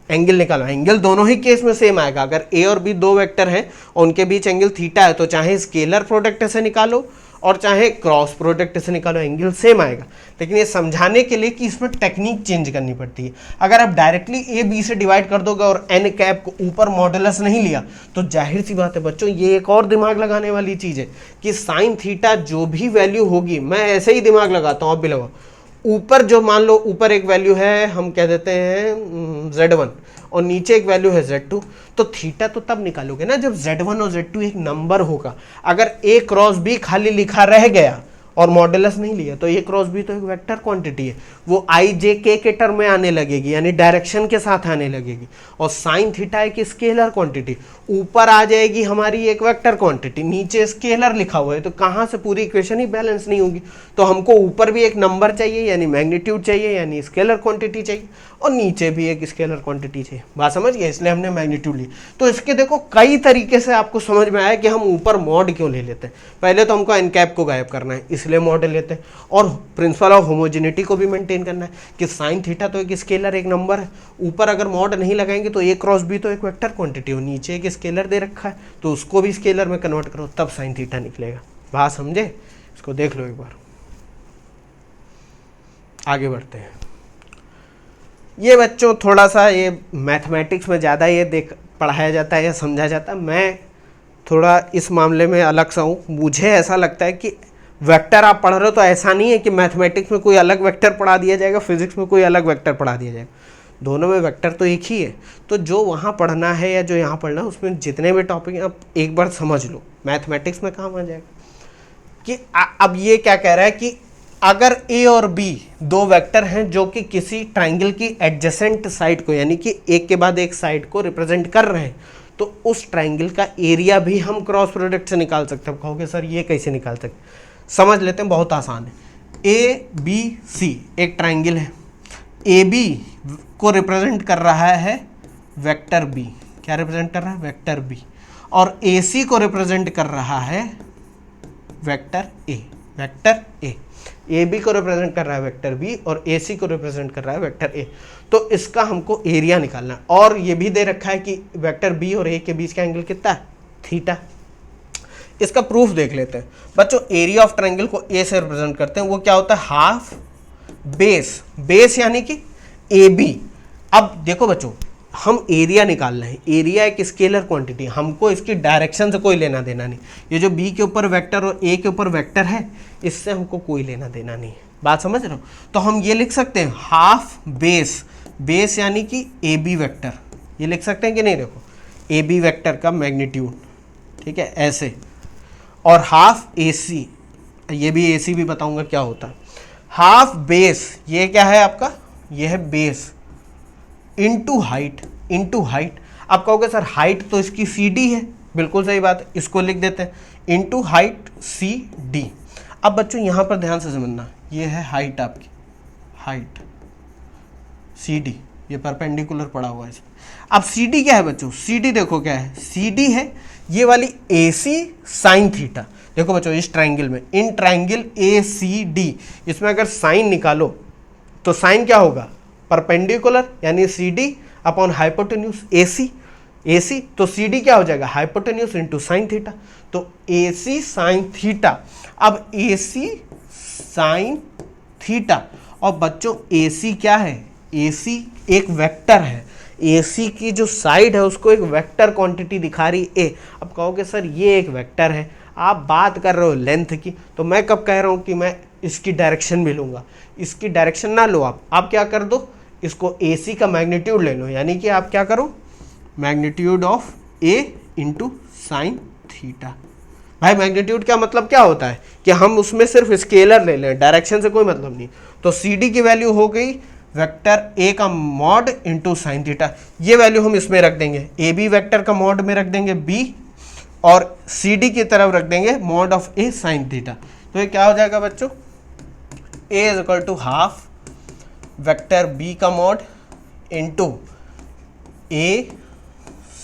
एंगल निकालना, एंगल दोनों ही केस में सेम आएगा। अगर ए और बी दो वेक्टर हैं और उनके बीच एंगल थीटा है, तो चाहे स्केलर प्रोडक्ट से निकालो और चाहे क्रॉस प्रोडक्ट से निकालो, एंगल सेम आएगा। लेकिन ये समझाने के लिए कि इसमें टेक्निक चेंज करनी पड़ती है। अगर आप डायरेक्टली ए बी से डिवाइड कर दोगे और एन कैप को ऊपर मॉडुलस नहीं लिया, तो जाहिर सी बात है बच्चों, ये एक और दिमाग लगाने वाली चीज़ है कि साइन थीटा जो भी वैल्यू होगी, मैं ऐसे ही दिमाग लगाता हूँ, आप भी लगाओ, ऊपर जो मान लो ऊपर एक वैल्यू है, हम कह देते हैं Z1 और नीचे एक वैल्यू है Z2, तो थीटा तो तब निकालोगे ना जब Z1 और Z2 एक नंबर होगा। अगर A क्रॉस B खाली लिखा रह गया और मॉडुलस नहीं लिया, तो ए क्रॉस बी तो एक वेक्टर क्वांटिटी है, वो आई जे के टर्म में आने लगेगी, यानी डायरेक्शन के साथ आने लगेगी। और साइन थीटा एक स्केलर क्वांटिटी, ऊपर आ जाएगी हमारी एक वेक्टर क्वांटिटी, नीचे स्केलर लिखा हुआ है, तो कहाँ से पूरी इक्वेशन ही बैलेंस नहीं होगी। तो हमको ऊपर भी एक नंबर चाहिए यानी मैग्नीट्यूड चाहिए यानी स्केलर क्वांटिटी चाहिए, और नीचे भी एक स्केलर क्वांटिटी चाहिए। बात समझ गए, इसलिए हमने मैग्नीट्यूड ली। तो इसके देखो कई तरीके से आपको समझ में आया कि हम ऊपर मॉड क्यों ले लेते हैं। पहले तो हमको एन कैप को गायब करना है, इसलिए मॉड लेते हैं, और प्रिंसिपल ऑफ होमोजेनिटी को भी मेंटेन करना है कि साइन थीटा तो एक स्केलर एक नंबर है, ऊपर अगर मॉड नहीं लगाएंगे तो ए क्रॉस बी तो एक वेक्टर क्वांटिटी हो, नीचे एक स्केलर दे रखा है तो उसको भी स्केलर में कन्वर्ट करो तब साइन थीटा निकलेगा। बात समझे, इसको देख लो एक बार। आगे बढ़ते हैं। ये बच्चों थोड़ा सा ये मैथमेटिक्स में ज़्यादा ये पढ़ाया जाता है या समझा जाता है, मैं थोड़ा इस मामले में अलग सा हूँ। मुझे ऐसा लगता है कि वेक्टर आप पढ़ रहे हो तो ऐसा नहीं है कि मैथमेटिक्स में कोई अलग वेक्टर पढ़ा दिया जाएगा, फिजिक्स में कोई अलग वेक्टर पढ़ा दिया जाएगा, दोनों में वेक्टर तो एक ही है। तो जो वहाँ पढ़ना है या जो यहाँ पढ़ना है उसमें जितने भी टॉपिक हैं आप एक बार समझ लो, मैथमेटिक्स में काम आ जाएगा। कि अब ये क्या कह रहा है कि अगर ए और बी दो वेक्टर हैं जो कि किसी ट्राइंगल की एडजेसेंट साइड को यानी कि एक के बाद एक साइड को रिप्रेजेंट कर रहे हैं, तो उस ट्राइंगल का एरिया भी हम क्रॉस प्रोडक्ट से निकाल सकते हैं। कहोगे सर ये कैसे निकाल सकते, समझ लेते हैं, बहुत आसान है। ए बी सी एक ट्राइंगल है, ए बी को रिप्रेजेंट कर रहा है वेक्टर बी, क्या रिप्रेजेंट कर रहा है, वेक्टर बी, और ए सी को रिप्रेजेंट कर रहा है vector A, vector A B को रिप्रेजेंट कर रहा है वेक्टर बी और ए सी को रिप्रेजेंट कर रहा है वेक्टर ए। तो इसका हमको एरिया निकालना है, और ये भी दे रखा है कि वेक्टर बी और ए के बीच का एंगल कितना है, थीटा। इसका प्रूफ देख लेते हैं बच्चों। एरिया ऑफ ट्रायंगल को ए से रिप्रेजेंट करते हैं, वो क्या होता है, हाफ बेस, बेस यानी कि ए बी। अब देखो बच्चों, हम एरिया निकालना है, एरिया एक स्केलर क्वांटिटी, हमको इसकी डायरेक्शन से कोई लेना देना नहीं। ये जो बी के ऊपर वेक्टर और ए के ऊपर वेक्टर है, इससे हमको कोई लेना देना नहीं है। बात समझ रहे हो? तो हम ये लिख सकते हैं हाफ बेस, बेस यानी कि ए बी वेक्टर, ये लिख सकते हैं कि नहीं, देखो ए बी वेक्टर का मैग्नीट्यूड, ठीक है, ऐसे। और हाफ ए सी, ये भी ए सी भी बताऊंगा क्या होता है। हाफ बेस, ये क्या है आपका, ये है base, into height, into height. आप कहोगे सर हाइट तो इसकी सी डी है, बिल्कुल सही बात है, इसको लिख देते हैं इनटू हाइट सी डी। अब बच्चों यहाँ पर ध्यान से समझना, ये है हाइट आपकी, हाइट सी डी, ये परपेंडिकुलर पड़ा हुआ है इसमें। अब सी डी क्या है बच्चों, सी डी देखो क्या है, सी डी है ये वाली ए सी साइन थीटा। देखो बच्चों इस ट्राइंगल में, in triangle A C D, इसमें अगर साइन निकालो तो साइन क्या होगा, परपेंडिकुलर यानी C D upon hypotenuse A सी, ए सी तो सी डी क्या हो जाएगा, हाइपोटेन्यूज इंटू साइन थीटा, तो ए सी साइन थीटा। अब ए सी साइन थीटा, और बच्चों ए सी क्या है, ए सी एक वेक्टर है, ए सी की जो साइड है उसको एक वेक्टर क्वांटिटी दिखा रही ए। अब कहोगे सर ये एक वेक्टर है, आप बात कर रहे हो लेंथ की, तो मैं कब कह रहा हूँ कि मैं इसकी डायरेक्शन भी लूँगा, इसकी डायरेक्शन ना लो आप क्या कर दो, इसको ए सी का मैग्नीट्यूड ले लो, यानी कि आप क्या करो, magnitude of A into sine theta. भाई मैग्नीट्यूड क्या मतलब क्या होता है कि हम उसमें सिर्फ स्केलर ले लें, डायरेक्शन से कोई मतलब नहीं। तो सी डी की वैल्यू हो गई वेक्टर ए का मॉड इंटू साइन थीटा, ये वैल्यू हम इसमें रख देंगे, ए बी वेक्टर का मॉड में रख देंगे बी, और सी डी की तरफ रख देंगे mod of A sine theta. तो ये क्या हो जाएगा बच्चों, A is equal to half vector B का mod into A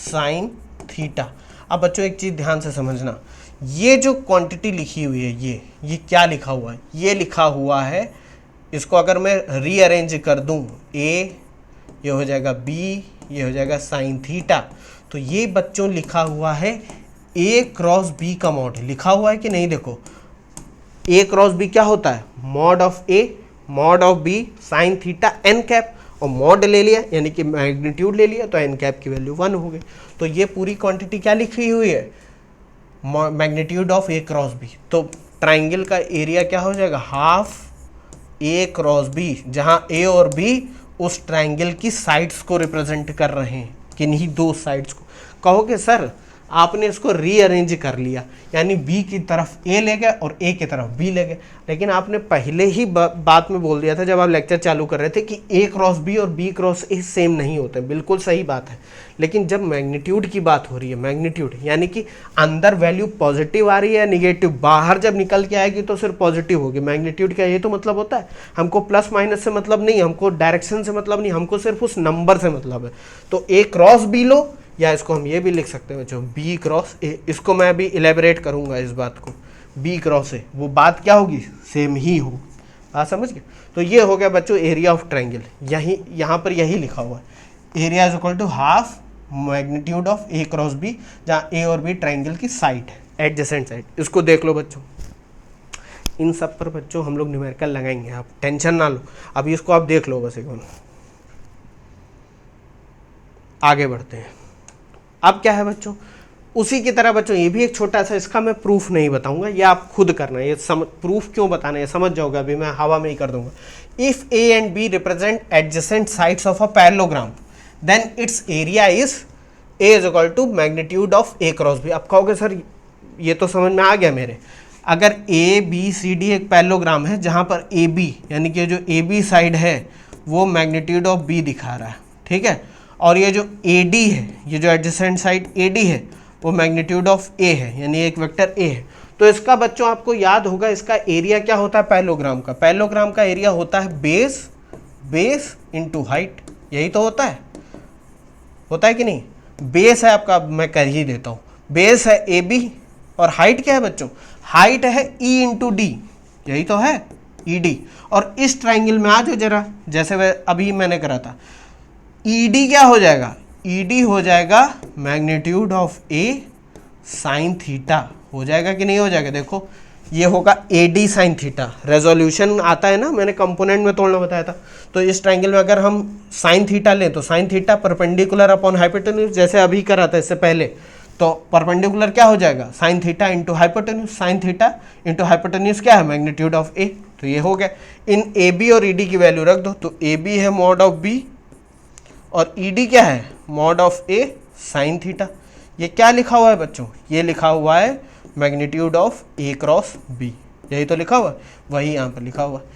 sine theta. अब बच्चों एक चीज़ ध्यान से समझना, ये जो क्वांटिटी लिखी हुई है, ये क्या लिखा हुआ है, ये लिखा हुआ है, इसको अगर मैं रीअरेंज कर दूं, ए ये हो जाएगा बी, ये हो जाएगा साइन थीटा। तो ये बच्चों लिखा हुआ है ए क्रॉस बी का मॉड, लिखा हुआ है कि नहीं, देखो ए क्रॉस बी क्या होता है, mod of A mod of B sine theta N cap, और मॉड ले लिया यानी कि मैग्नीट्यूड ले लिया, तो एन कैप की वैल्यू 1 हो गई। तो ये पूरी क्वांटिटी क्या लिखी हुई है, magnitude of A cross B. तो ट्राइंगल का एरिया क्या हो जाएगा, हाफ ए क्रॉस बी, जहाँ ए और बी उस ट्राइंगल की साइड्स को रिप्रेजेंट कर रहे हैं, किन्हीं दो साइड्स को। कहोगे सर आपने इसको रीअरेंज कर लिया, यानी बी की तरफ ए ले गए और ए की तरफ बी ले गए। लेकिन आपने पहले ही बात में बोल दिया था जब आप लेक्चर चालू कर रहे थे कि ए क्रॉस बी और बी क्रॉस ए सेम नहीं होते, बिल्कुल सही बात है। लेकिन जब मैग्नीट्यूड की बात हो रही है, मैग्नीट्यूड यानी कि अंदर वैल्यू पॉजिटिव आ रही है या निगेटिव, बाहर जब निकल के आएगी तो सिर्फ पॉजिटिव होगी। मैग्नीट्यूड का ये तो मतलब होता है, हमको प्लस माइनस से मतलब नहीं, हमको डायरेक्शन से मतलब नहीं, हमको सिर्फ उस नंबर से मतलब है। तो ए क्रॉस बी लो, या इसको हम ये भी लिख सकते हैं बच्चों बी क्रॉस ए। इसको मैं अभी इलेबोरेट करूंगा इस बात को, बी क्रॉस ए, वो बात क्या होगी, सेम ही हो। बात समझ गए? तो ये हो गया बच्चों एरिया ऑफ ट्रायंगल। यही यहाँ पर यही लिखा हुआ है, area is equal to half magnitude of A cross B, जहाँ ए और बी ट्रायंगल की साइड है, एडजेसेंट साइड। इसको देख लो बच्चों, इन सब पर बच्चों हम लोग न्यूमेरिकल लगाएंगे, आप टेंशन ना लो। अभी इसको आप देख लो बस एक बार, आगे बढ़ते हैं। अब क्या है बच्चों, उसी की तरह बच्चों ये भी एक छोटा सा, इसका मैं प्रूफ नहीं बताऊंगा, ये आप खुद करना है। ये प्रूफ क्यों बताना है समझ जाओगे, अभी मैं हवा में ही कर दूंगा। If A and B represent adjacent sides of a parallelogram then its area is A is equal to magnitude of A cross B. आप कहोगे सर ये तो समझ में आ गया मेरे, अगर ए बी सी डी एक पैरेललोग्राम है जहां पर ए बी यानी कि जो ए बी साइड है वो मैग्नीट्यूड ऑफ बी दिखा रहा है, ठीक है, और ये जो AD है, ये जो एडजेसेंट साइड AD है वो मैग्नीट्यूड ऑफ A है, यानी एक वेक्टर A है। तो इसका बच्चों आपको याद होगा इसका एरिया क्या होता है पैरेललोग्राम का, पैरेललोग्राम का एरिया होता है बेस इनटू हाइट, यही तो होता है कि नहीं? बेस है आपका, मैं कर ही देता हूँ, बेस है AB और हाइट क्या है बच्चों, हाइट है E इंटू डी, यही तो है ED। और इस ट्राइंगल में आ जाओ जरा, जैसे वह अभी मैंने करा था, ED क्या हो जाएगा, ED हो जाएगा magnitude of A sine theta, हो जाएगा कि नहीं हो जाएगा? देखो ये होगा AD साइन थीटा, रेजोल्यूशन आता है ना, मैंने कंपोनेंट में तोड़ना बताया था। तो इस ट्रायंगल में अगर हम साइन थीटा लें तो sine theta perpendicular upon hypotenuse, जैसे अभी करा था इससे पहले, तो परपेंडिकुलर क्या हो जाएगा, sine theta into hypotenuse, sine theta into hypotenuse क्या है, मैग्नीट्यूड ऑफ A। तो ये हो गया, इन AB और ED की वैल्यू रख दो, तो AB है मॉड ऑफ B और ED क्या है, mod of A sine theta. ये क्या लिखा हुआ है बच्चों, ये लिखा हुआ है magnitude of A cross B, यही तो लिखा हुआ है, वही यहाँ पर लिखा हुआ है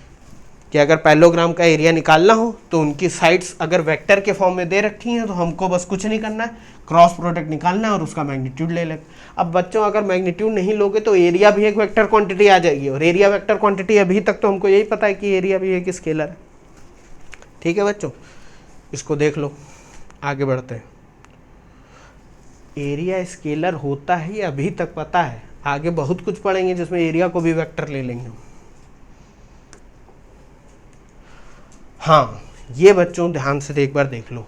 कि अगर पैरेललोग्राम का एरिया निकालना हो तो उनकी साइड्स अगर वेक्टर के फॉर्म में दे रखी हैं तो हमको बस कुछ नहीं करना है, क्रॉस प्रोडक्ट निकालना है और उसका मैग्नीट्यूड ले लें। अब बच्चों अगर मैग्नीट्यूड नहीं लोगे तो एरिया भी एक वेक्टर क्वांटिटी आ जाएगी, और एरिया वेक्टर क्वांटिटी अभी तक तो हमको यही पता है कि एरिया भी एक स्केलर है। ठीक है बच्चों, इसको देख लो, आगे बढ़ते हैं। एरिया स्केलर होता है ये अभी तक पता है, आगे बहुत कुछ पढ़ेंगे जिसमें एरिया को भी वेक्टर ले लेंगे। हाँ, ये बच्चों ध्यान से एक बार देख लो,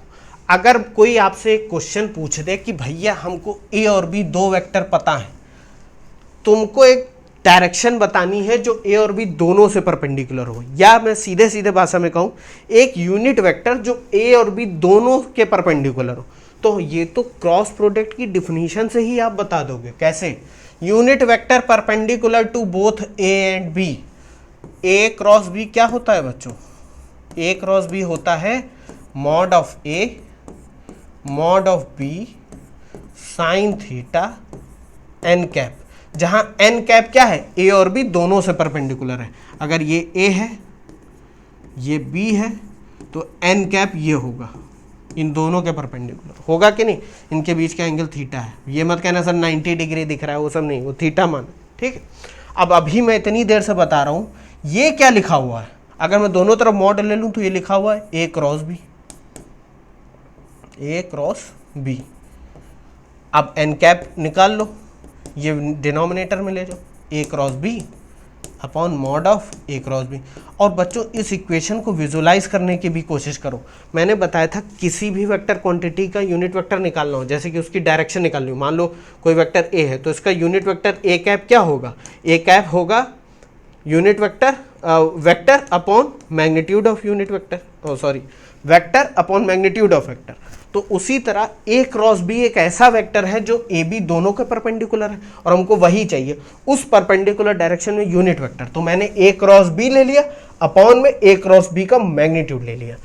अगर कोई आपसे एक क्वेश्चन पूछ दे कि भैया हमको ए और बी दो वेक्टर पता है, तुमको एक डायरेक्शन बतानी है जो ए और बी दोनों से परपेंडिकुलर हो, या मैं सीधे सीधे भाषा में कहूँ एक यूनिट वेक्टर जो ए और बी दोनों के परपेंडिकुलर हो, तो ये तो क्रॉस प्रोडक्ट की डिफिनीशन से ही आप बता दोगे। कैसे? Unit vector perpendicular to both A and B. A cross B क्या होता है बच्चों, ए क्रॉस बी होता है mod of A mod of B sine theta N cap, जहां एन कैप क्या है, ए और बी दोनों से परपेंडिकुलर है। अगर ये ए है ये बी है तो एन कैप ये होगा, इन दोनों के परपेंडिकुलर होगा कि नहीं, इनके बीच का एंगल थीटा है। ये मत कहना सर 90 डिग्री दिख रहा है, वो सब नहीं, वो थीटा मान। ठीक है, अब अभी मैं इतनी देर से बता रहा हूँ ये क्या लिखा हुआ है, अगर मैं दोनों तरफ मॉड ले लूँ तो ये लिखा हुआ है A cross B, A cross B. अब एन कैप निकाल लो, ये डिनोमिनेटर में ले जाओ, A cross B upon mod of A cross B. और बच्चों इस इक्वेशन को विजुलाइज करने की भी कोशिश करो। मैंने बताया था किसी भी वेक्टर क्वांटिटी का यूनिट वेक्टर निकालना हो, जैसे कि उसकी डायरेक्शन निकालनी हो, मान लो कोई वेक्टर ए है तो इसका यूनिट वेक्टर ए कैप क्या होगा, ए कैप होगा unit vector vector upon magnitude of unit vector, sorry vector upon magnitude of vector. तो उसी तरह ए क्रॉस बी एक ऐसा वेक्टर है जो ए बी दोनों के परपेंडिकुलर है, और हमको वही चाहिए उस परपेंडिकुलर डायरेक्शन में यूनिट वेक्टर। तो मैंने ए क्रॉस बी ले लिया, अपॉन में ए क्रॉस बी का मैग्नीट्यूड ले लिया।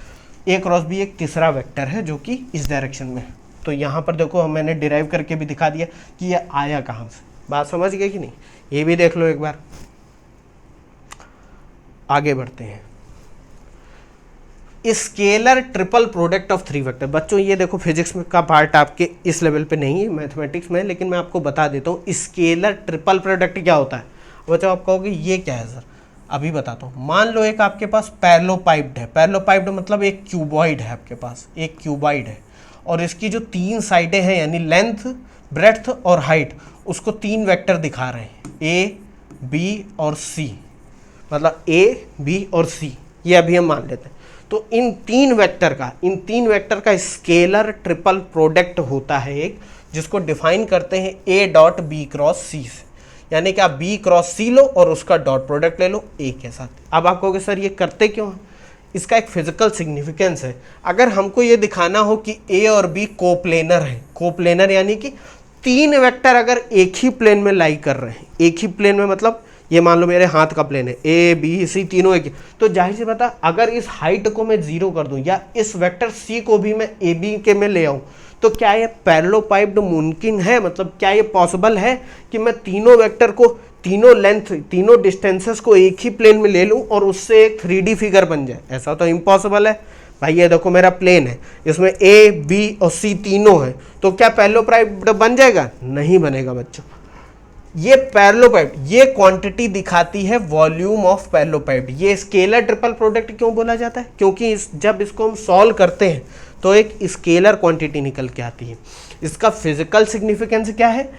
ए क्रॉस बी एक तीसरा वेक्टर है जो कि इस डायरेक्शन में, तो यहाँ पर देखो मैंने डिराइव करके भी दिखा दिया कि ये आया कहाँ से। बात समझ गए कि नहीं, ये भी देख लो एक बार। आगे बढ़ते हैं, scalar triple product of three vector. बच्चों ये देखो फिजिक्स में का पार्ट आपके इस लेवल पे नहीं है, मैथमेटिक्स में, लेकिन मैं आपको बता देता हूँ स्केलर ट्रिपल प्रोडक्ट क्या होता है। बच्चों आप कहोगे ये क्या है सर, अभी बताता हूँ। मान लो एक आपके पास पैरेललोपाइप्ड है, पैरेललोपाइप्ड मतलब एक क्यूबॉइड है आपके पास, एक क्यूबॉइड है, और इसकी जो तीन साइडें हैं यानी लेंथ, ब्रेड्थ और हाइट, उसको तीन वेक्टर दिखा रहे हैं, ए बी और सी, मतलब ए बी और सी, ये अभी हम मान लेते हैं। तो इन तीन वेक्टर का स्केलर ट्रिपल प्रोडक्ट होता है एक, जिसको डिफाइन करते हैं ए डॉट बी क्रॉस सी से, यानी कि आप बी क्रॉस सी लो और उसका डॉट प्रोडक्ट ले लो ए के साथ। अब आप कहोगे सर ये करते क्यों हैं, इसका एक फिजिकल सिग्निफिकेंस है। अगर हमको ये दिखाना हो कि ए और बी कोप्लेनर हैं, कोप्लेनर यानी कि तीन वेक्टर अगर एक ही प्लेन में लाई कर रहे हैं, एक ही प्लेन में मतलब ये मान लो मेरे हाथ का प्लेन है, ए बी सी तीनों एक, तो जाहिर सी बात है अगर इस हाइट को मैं जीरो कर दूं या इस वेक्टर सी को भी मैं ए बी के में ले आऊं, तो क्या ये पैरेललोपाइप्ड मुमकिन है, मतलब क्या ये पॉसिबल है कि मैं तीनों वेक्टर को, तीनों लेंथ, तीनों डिस्टेंसेस को एक ही प्लेन में ले लूं और उससे एक 3D फिगर बन जाए? ऐसा तो इम्पॉसिबल है भाई। ये देखो मेरा प्लेन है, इसमें ए बी और सी तीनों है, तो क्या पैरेललोपाइप्ड बन जाएगा? नहीं बनेगा बच्चों। ये पैरेललोपाइप्ड, ये क्वांटिटी दिखाती है वॉल्यूम ऑफ पैरेललोपाइप्ड। ये स्केलर ट्रिपल प्रोडक्ट क्यों बोला जाता है? क्योंकि जब इसको हम सॉल्व करते हैं तो एक स्केलर क्वांटिटी निकल के आती है। इसका फिजिकल सिग्निफिकेंस क्या है?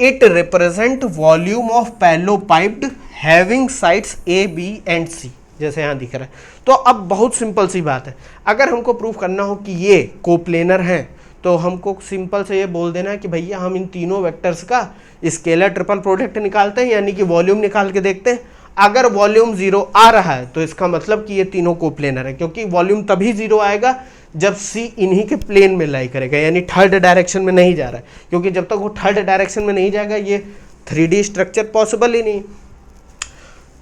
It represent volume of parallelepiped having sides A B and C, जैसे यहाँ दिख रहा है। तो अब बहुत सिंपल सी बात है, अगर हमको प्रूव करना हो कि ये कोप्लेनर हैं, तो हमको सिंपल से ये बोल देना है कि भैया हम इन तीनों वेक्टर्स का स्केलर ट्रिपल प्रोडक्ट निकालते हैं, यानी कि वॉल्यूम निकाल के देखते हैं। अगर वॉल्यूम जीरो आ रहा है तो इसका मतलब कि ये तीनों कोप्लेनर है, क्योंकि वॉल्यूम तभी जीरो आएगा जब सी इन्हीं के प्लेन में लाई करेगा, यानी थर्ड डायरेक्शन में नहीं जा रहा है, क्योंकि जब तक वो थर्ड डायरेक्शन में नहीं जाएगा ये 3D स्ट्रक्चर पॉसिबल ही नहीं।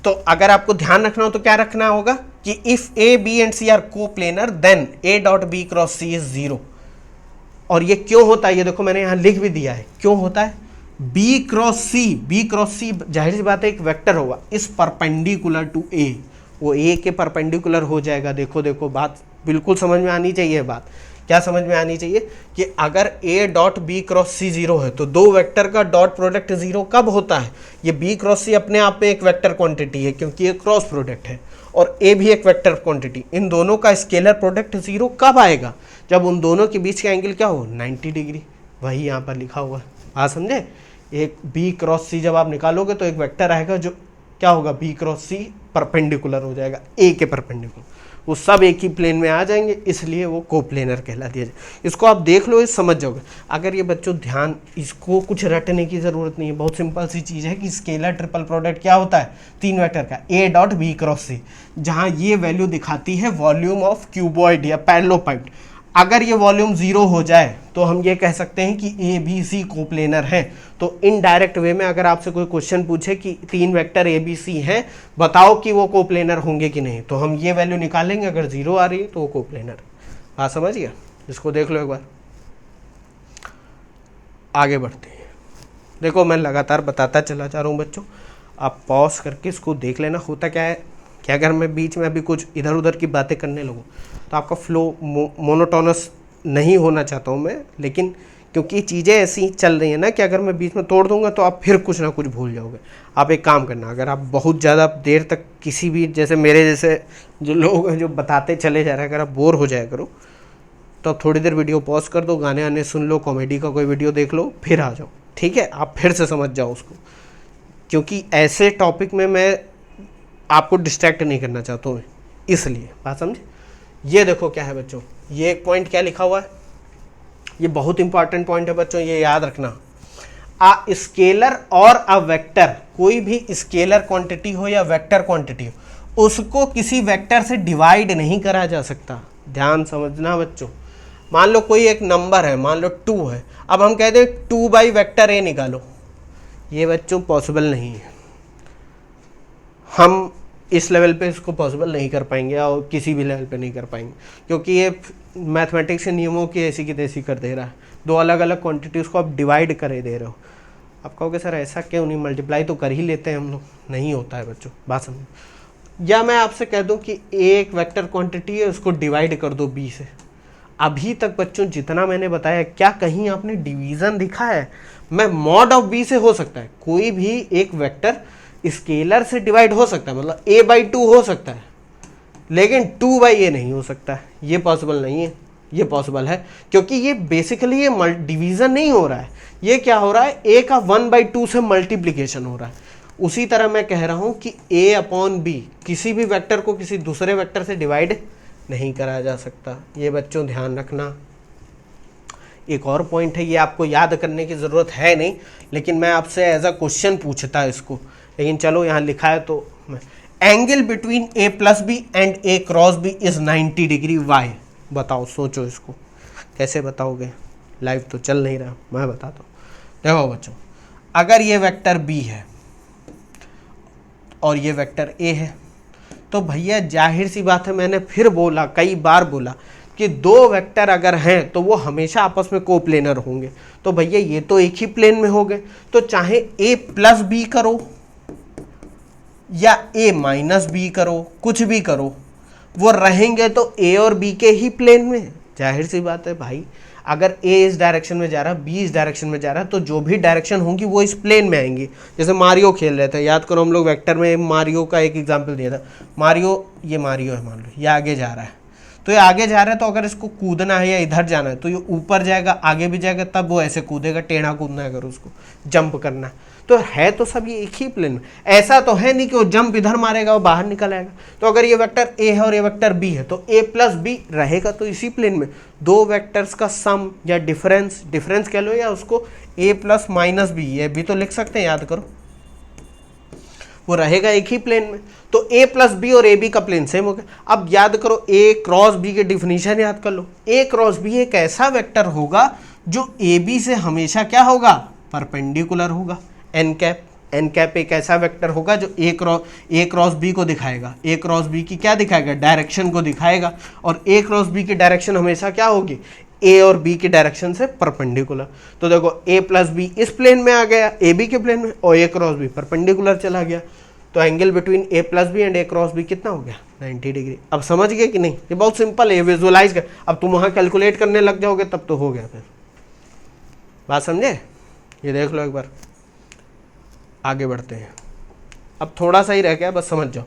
तो अगर आपको ध्यान रखना हो तो क्या रखना होगा कि if A B and C are coplanar then A dot B cross C is zero. और ये क्यों होता है ये देखो मैंने यहाँ लिख भी दिया है, क्यों होता है। बी क्रॉस सी जाहिर सी बात है एक वेक्टर होगा इस परपेंडिकुलर टू ए, वो ए के परपेंडिकुलर हो जाएगा। देखो बात बिल्कुल समझ में आनी चाहिए। बात क्या समझ में आनी चाहिए कि अगर A dot B cross C zero है तो दो वेक्टर का डॉट प्रोडक्ट जीरो कब होता है? ये बी क्रॉस सी अपने आप में एक वेक्टर क्वांटिटी है क्योंकि ये क्रॉस प्रोडक्ट है, और ए भी एक वेक्टर क्वांटिटी। इन दोनों का स्केलर प्रोडक्ट जीरो कब आएगा? जब उन दोनों के बीच का एंगल क्या हो? 90 डिग्री। वही यहाँ पर लिखा हुआ है, बात समझे। एक बी क्रॉस सी जब आप निकालोगे तो एक वेक्टर आएगा जो क्या होगा, बी क्रॉस सी परपेंडिकुलर हो जाएगा ए के परपेंडिकुलर, वो सब एक ही प्लेन में आ जाएंगे, इसलिए वो कोप्लेनर कहला दिया जाए। इसको आप देख लो, ये समझ जाओगे। अगर ये बच्चों ध्यान, इसको कुछ रटने की ज़रूरत नहीं है, बहुत सिंपल सी चीज़ है कि स्केलर ट्रिपल प्रोडक्ट क्या होता है? तीन वेक्टर का ए डॉट बी क्रॉस सी, जहाँ ये वैल्यू दिखाती है वॉल्यूम ऑफ क्यूबॉइड या पैरेललोपाइप्ड। अगर ये वॉल्यूम जीरो हो जाए तो हम ये कह सकते हैं कि ए बी सी कोप्लेनर है। तो इनडायरेक्ट वे में अगर आपसे कोई क्वेश्चन पूछे कि तीन वेक्टर ए बी सी हैं, बताओ कि वो कोप्लेनर होंगे कि नहीं, तो हम ये वैल्यू निकालेंगे। अगर जीरो आ रही है तो वो कोप्लेनर। हाँ समझ गया, इसको देख लो एक बार। आगे बढ़ते हैं। देखो मैं लगातार बताता चला जा रहा हूँ बच्चों, आप पॉज करके इसको देख लेना। होता क्या है कि अगर मैं बीच में अभी कुछ इधर उधर की बातें करने लगूँ तो आपका फ्लो मोनोटोनस नहीं होना चाहता हूँ मैं, लेकिन क्योंकि चीज़ें ऐसी चल रही हैं ना कि अगर मैं बीच में तोड़ दूंगा तो आप फिर कुछ ना कुछ भूल जाओगे। आप एक काम करना, अगर आप बहुत ज़्यादा देर तक किसी भी, जैसे मेरे जैसे जो लोग हैं जो बताते चले जा रहे हैं, अगर आप बोर हो जाया करो तो आप थोड़ी देर वीडियो पॉज कर दो, गाने आने सुन लो, कॉमेडी का कोई वीडियो देख लो, फिर आ जाओ, ठीक है। आप फिर से समझ जाओ उसको, क्योंकि ऐसे टॉपिक में मैं आपको डिस्ट्रैक्ट नहीं करना चाहता हूँ, इसलिए। बात समझे। ये देखो क्या है बच्चों, ये एक पॉइंट क्या लिखा हुआ है, ये बहुत इंपॉर्टेंट पॉइंट है बच्चों, ये याद रखना। अ स्केलर और अ वेक्टर, कोई भी स्केलर क्वांटिटी हो या वेक्टर क्वांटिटी हो, उसको किसी वेक्टर से डिवाइड नहीं करा जा सकता। ध्यान समझना बच्चों। मान लो कोई एक नंबर है, मान लो 2 है, अब हम कहते हैं 2 बाई वेक्टर ए निकालो, ये बच्चों पॉसिबल नहीं है। हम इस लेवल पे इसको पॉसिबल नहीं कर पाएंगे और किसी भी लेवल पे नहीं कर पाएंगे, क्योंकि ये मैथमेटिक्स के नियमों की ऐसी की तैसी कर दे रहा है। दो अलग अलग क्वांटिटीज़ को आप डिवाइड करे दे रहे हो। आप कहोगे सर ऐसा क्यों नहीं, मल्टीप्लाई तो कर ही लेते हैं हम लोग। नहीं होता है बच्चों, बात समझो। या मैं आपसे कह दूं कि एक वेक्टर क्वांटिटी है, उसको डिवाइड कर दो b से। अभी तक बच्चों जितना मैंने बताया, क्या कहीं आपने डिवीजन दिखा है? मैं मॉड ऑफ b से हो सकता है, कोई भी एक वेक्टर स्केलर से डिवाइड हो सकता है, मतलब a/2 हो सकता है, लेकिन 2/a नहीं हो सकता है। ये पॉसिबल नहीं है। ये पॉसिबल है क्योंकि ये बेसिकली ये डिवीजन नहीं हो रहा है, ये क्या हो रहा है, a का 1/2 से मल्टीप्लीकेशन हो रहा है। उसी तरह मैं कह रहा हूं कि a/b किसी भी वेक्टर को किसी दूसरे वेक्टर से डिवाइड नहीं करा जा सकता। ये बच्चों ध्यान रखना। एक और पॉइंट है, ये आपको याद करने की ज़रूरत है नहीं, लेकिन मैं आपसे एज अ क्वेश्चन पूछता है इसको, लेकिन चलो यहाँ लिखा है तो angle between a+b and a×b is 90 degree why. बताओ, सोचो इसको कैसे बताओगे। लाइव तो चल नहीं रहा, मैं बताता हूँ। देखो बच्चों, अगर ये वेक्टर b है और ये वेक्टर a है, तो भैया जाहिर सी बात है, मैंने फिर बोला, कई बार बोला कि दो वेक्टर अगर हैं तो वो हमेशा आपस में कोप्लेनर होंगे। तो भैया ये तो एक ही प्लेन में हो गए, तो चाहे a+b करो या a-b करो, कुछ भी करो, वो रहेंगे तो a और b के ही प्लेन में। जाहिर सी बात है भाई, अगर a इस डायरेक्शन में जा रहा है, b इस डायरेक्शन में जा रहा है, तो जो भी डायरेक्शन होंगी वो इस प्लेन में आएंगी। जैसे मारियो खेल रहे थे, याद करो, हम लोग वेक्टर में मारियो का एक एग्जांपल दिया था। ये मारियो है, मान लो ये आगे जा रहा है, तो ये आगे जा रहा है, तो अगर इसको कूदना है या इधर जाना है तो ये ऊपर जाएगा, आगे भी जाएगा, तब वो ऐसे कूदेगा, टेढ़ा कूदना है अगर उसको जंप करना है। तो है तो सब ये एक ही प्लेन में। ऐसा तो है नहीं कि वो जंप इधर मारेगा वो बाहर निकल आएगा। तो अगर ये वेक्टर a है और ये वेक्टर b है, तो a+b रहेगा तो इसी प्लेन में। दो वेक्टर्स का सम या डिफरेंस कह लो, या उसको a प्लस माइनस b, ये भी तो लिख सकते हैं, याद करो, वो रहेगा एक ही प्लेन में। तो a+b और ab का प्लेन सेम हो गया। अब याद करो, a×b के डिफिनीशन याद कर लो। a×b एक ऐसा वेक्टर होगा जो ab से हमेशा क्या होगा, परपेंडिकुलर होगा। n एक ऐसा वेक्टर होगा जो a×b को दिखाएगा, a×b की क्या दिखाएगा, डायरेक्शन को दिखाएगा, और a×b की डायरेक्शन हमेशा क्या होगी, a और b की डायरेक्शन से परपेंडिकुलर। तो देखो a+b इस प्लेन में आ गया, ab के प्लेन में, और a×b परपेंडिकुलर चला गया। तो angle between a+b and a×b कितना हो गया, 90 डिग्री। अब समझ गए कि नहीं? ये बहुत सिंपल है, विजुअलाइज कर। अब तुम वहाँ कैलकुलेट करने लग जाओगे तब तो हो गया। फिर बात समझे? ये देख लो एक बार, आगे बढ़ते हैं। अब थोड़ा सा ही रह गया, बस समझ जाओ।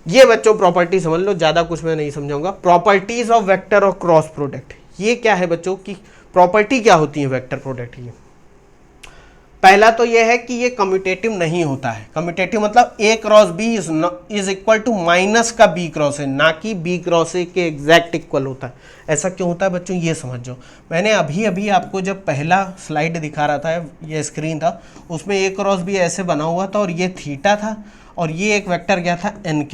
ये बच्चों प्रॉपर्टी समझ लो, ज़्यादा कुछ मैं नहीं समझाऊंगा। प्रॉपर्टीज ऑफ वेक्टर और क्रॉस प्रोडक्ट, ये क्या है बच्चों की प्रॉपर्टी, क्या होती है वेक्टर प्रोडक्ट की? पहला तो ये है कि ये कम्यूटेटिव नहीं होता है। कम्यूटेटिव मतलब a×b is equal to minus का b×a, ना कि b×a के एग्जैक्ट इक्वल होता है। ऐसा क्यों होता है बच्चों, ये समझ जाओ। मैंने अभी अभी आपको जब पहला स्लाइड दिखा रहा था, ये स्क्रीन था, उसमें a×b ऐसे बना हुआ था और ये थीटा था, और ये एक वेक्टर गया था n।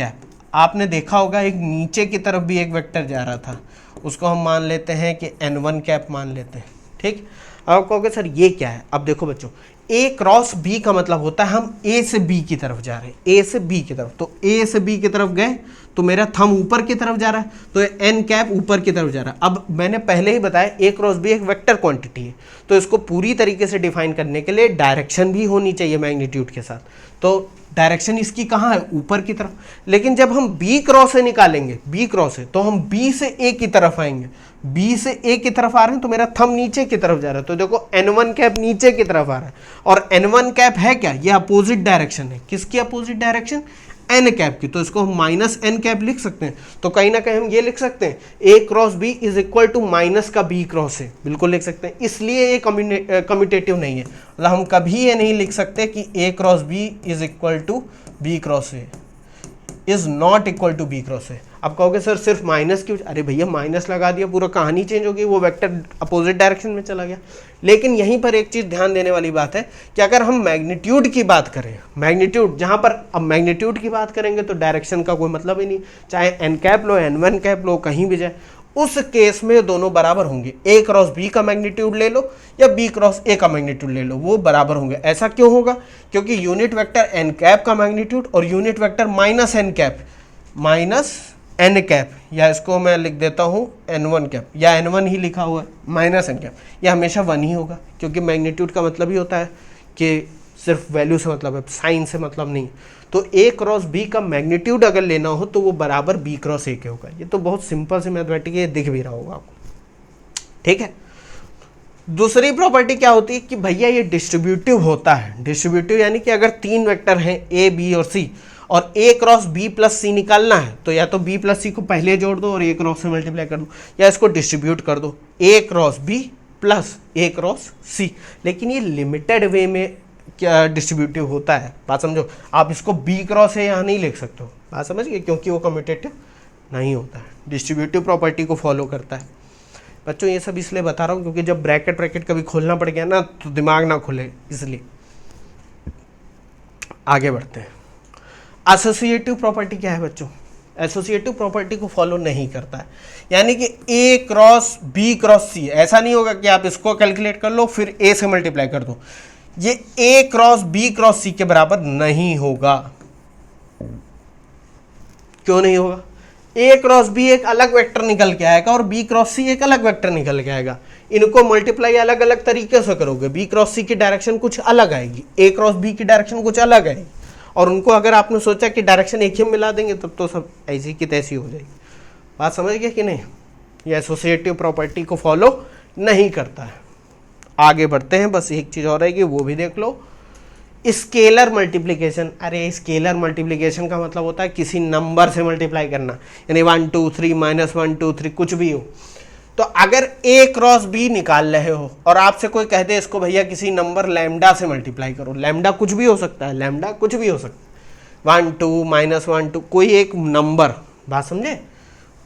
आपने देखा होगा एक नीचे की तरफ भी एक वेक्टर जा रहा था, उसको हम मान लेते हैं कि n1 मान लेते हैं, ठीक। अब कहोगे सर ये क्या है? अब देखो बच्चों, a×b का मतलब होता है हम a से b की तरफ जा रहे हैं, a से b की तरफ। तो a से b की तरफ गए तो मेरा थंब ऊपर की तरफ जा रहा है, तो n ऊपर की तरफ जा रहा है। अब मैंने पहले ही बताया a×b एक वेक्टर क्वांटिटी है, तो इसको पूरी तरीके से डिफाइन करने के लिए डायरेक्शन भी होनी चाहिए मैग्नीट्यूड के साथ। तो डायरेक्शन इसकी कहाँ है, ऊपर की तरफ। लेकिन जब हम b×a निकालेंगे, b×a, तो हम b से a की तरफ आएंगे। b से a की तरफ आ रहे हैं तो मेरा थंब नीचे की तरफ जा रहा है, तो देखो n1 नीचे की तरफ आ रहा है, और n1 है क्या, ये अपोजिट डायरेक्शन है। किसकी अपोजिट डायरेक्शन, n की। तो इसको हम -n लिख सकते हैं। तो कहीं ना कहीं हम ये लिख सकते हैं a×b is equal to minus का b×a, बिल्कुल लिख सकते हैं। इसलिए ये कम्यूटेटिव नहीं है, मतलब हम कभी ये नहीं लिख सकते कि a×b is equal to b×a, is not equal to b×a। अब कहोगे सर सिर्फ माइनस क्यों? अरे भैया माइनस लगा दिया, पूरा कहानी चेंज हो गई, वो वेक्टर अपोजिट डायरेक्शन में चला गया। लेकिन यहीं पर एक चीज़ ध्यान देने वाली बात है कि अगर हम मैग्नीट्यूड की बात करें, मैग्नीट्यूड जहाँ पर, अब मैग्नीट्यूड की बात करेंगे तो डायरेक्शन का कोई मतलब ही नहीं, चाहे n लो n1 लो, कहीं भी जाए, उस केस में दोनों बराबर होंगे। a×b का मैग्नीट्यूड ले लो या b×a का मैग्नीट्यूड ले लो, वो बराबर होंगे। ऐसा क्यों होगा? क्योंकि यूनिट वेक्टर n का मैग्नीट्यूड और unit vector -n N cap, या इसको मैं लिख देता हूँ n1 कैप, या n1 ही लिखा हुआ है माइनस एन कैप, यह हमेशा 1 ही होगा, क्योंकि मैग्नीट्यूड का मतलब ही होता है कि सिर्फ वैल्यू से मतलब है, साइन से मतलब नहीं। तो a क्रॉस b का मैग्नीट्यूड अगर लेना हो तो वो बराबर b क्रॉस a के होगा। ये तो बहुत सिंपल सी मैथमेटिक है, ये दिख भी रहा होगा आपको, ठीक है। दूसरी प्रॉपर्टी क्या होती है कि भैया ये डिस्ट्रीब्यूटिव होता है। डिस्ट्रीब्यूटिव यानी कि अगर 3 वेक्टर हैं a b और c, और a cross b plus c निकालना है तो या तो b प्लस c को पहले जोड़ दो और a क्रॉस से मल्टीप्लाई कर दो, या इसको डिस्ट्रीब्यूट कर दो a cross b plus a cross c। लेकिन ये लिमिटेड वे में क्या डिस्ट्रीब्यूटिव होता है, बात समझो। आप इसको b क्रॉस है यहाँ नहीं लिख सकते हो, बात समझ गए, क्योंकि वो कम्यूटेटिव नहीं होता है, डिस्ट्रीब्यूटिव प्रॉपर्टी को फॉलो करता है। बच्चों ये सब इसलिए बता रहा हूँ क्योंकि जब ब्रैकेट कभी खोलना पड़ गया ना तो दिमाग ना खुले, इसलिए। आगे बढ़ते हैं। एसोसिएटिव प्रॉपर्टी क्या है बच्चों? एसोसिएटिव प्रॉपर्टी को फॉलो नहीं करता है, यानी कि a cross b cross c, ऐसा नहीं होगा कि आप इसको कैलकुलेट कर लो फिर a से मल्टीप्लाई कर दो, ये a cross b cross c के बराबर नहीं होगा। क्यों नहीं होगा? a क्रॉस b एक अलग वेक्टर निकल के आएगा और b क्रॉस c एक अलग वेक्टर निकल के आएगा। इनको मल्टीप्लाई अलग अलग तरीके से करोगे, b क्रॉस c की डायरेक्शन कुछ अलग आएगी, a क्रॉस b की डायरेक्शन कुछ अलग आएगी, और उनको अगर आपने सोचा कि डायरेक्शन एक ही मिला देंगे तब तो सब ऐसी की तैसी हो जाएगी। बात समझ गए कि नहीं? ये एसोसिएटिव प्रॉपर्टी को फॉलो नहीं करता है। आगे बढ़ते हैं, बस एक चीज़ और रहेगी, वो भी देख लो। Scalar multiplication. अरे स्केलर मल्टीप्लिकेशन का मतलब होता है किसी नंबर से मल्टीप्लाई करना, यानी 1 2 3 -1 2 3 कुछ भी हो। तो अगर a क्रॉस b निकाल रहे हो और आपसे कोई कह दे इसको भैया किसी नंबर लैम्डा से मल्टीप्लाई करो, लैम्डा कुछ भी हो सकता है, लैम्डा कुछ भी हो सकता है, 1 2 -1 2 कोई एक नंबर, बात समझे,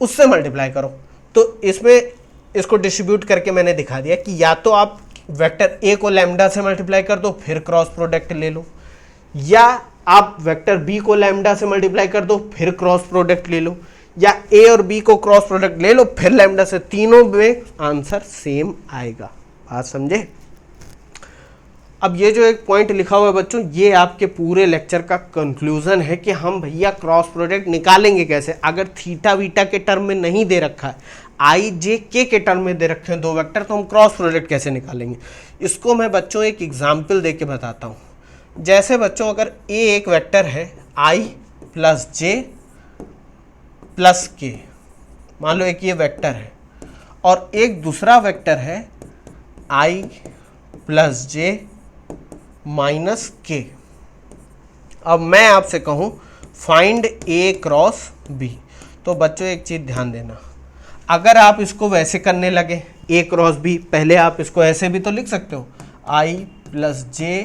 उससे मल्टीप्लाई करो। तो इसमें इसको डिस्ट्रीब्यूट करके मैंने दिखा दिया कि या तो आप वेक्टर a को लैम्डा से मल्टीप्लाई कर दो फिर क्रॉस प्रोडक्ट ले लो, या आप वेक्टर b को लैम्डा से मल्टीप्लाई कर दो फिर क्रॉस प्रोडक्ट ले लो, या a और b को क्रॉस प्रोडक्ट ले लो फिर लैम्डा से, तीनों में आंसर सेम आएगा। बात समझे? अब ये जो एक पॉइंट लिखा हुआ है बच्चों, ये आपके पूरे लेक्चर का कंक्लूजन है कि हम भैया क्रॉस प्रोडक्ट निकालेंगे कैसे। अगर थीटा वीटा के टर्म में नहीं दे रखा है, आई जे के टर्म में दे रखे हैं दो वेक्टर, तो हम क्रॉस प्रोडक्ट कैसे निकालेंगे? इसको मैं बच्चों एक एग्जाम्पल दे के बताता हूँ। जैसे बच्चों अगर a एक वेक्टर है i प्लस जे प्लस के, मान लो एक ये वेक्टर है, और एक दूसरा वेक्टर है i प्लस जे माइनस के। अब मैं आपसे कहूँ फाइंड a क्रॉस b, तो बच्चों एक चीज़ ध्यान देना, अगर आप इसको वैसे करने लगे a क्रॉस b, पहले आप इसको ऐसे भी तो लिख सकते हो, i प्लस जे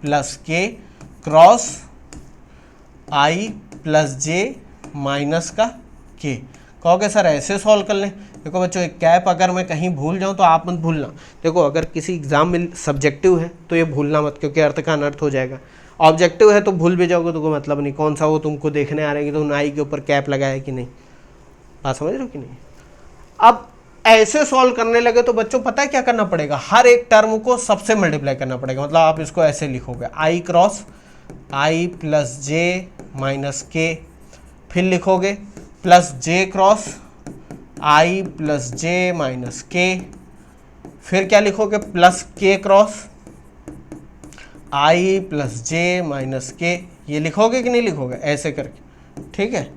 प्लस के cross i plus J minus का के। कहोगे सर ऐसे सॉल्व कर लें? देखो बच्चों एक कैप अगर मैं कहीं भूल जाऊं तो आप मत भूलना। देखो अगर किसी एग्जाम में सब्जेक्टिव है तो ये भूलना मत, क्योंकि अर्थ का अनर्थ हो जाएगा। ऑब्जेक्टिव है तो भूल भी जाओगे तो कोई मतलब नहीं, कौन सा वो तुमको देखने आ रहा है कि तुमने आई के ऊपर कैप लगाया कि नहीं। बात समझ रहे हो कि नहीं? अब ऐसे सॉल्व करने लगे तो बच्चों पता है क्या करना पड़ेगा, हर एक टर्म को सबसे मल्टीप्लाई करना पड़ेगा। मतलब आप इसको ऐसे लिखोगे आई क्रॉस आई प्लस जे माइनस के, फिर लिखोगे प्लस जे क्रॉस आई प्लस जे माइनस के, फिर क्या लिखोगे प्लस के क्रॉस आई प्लस जे माइनस के। ये लिखोगे कि नहीं लिखोगे? ऐसे करके, ठीक है।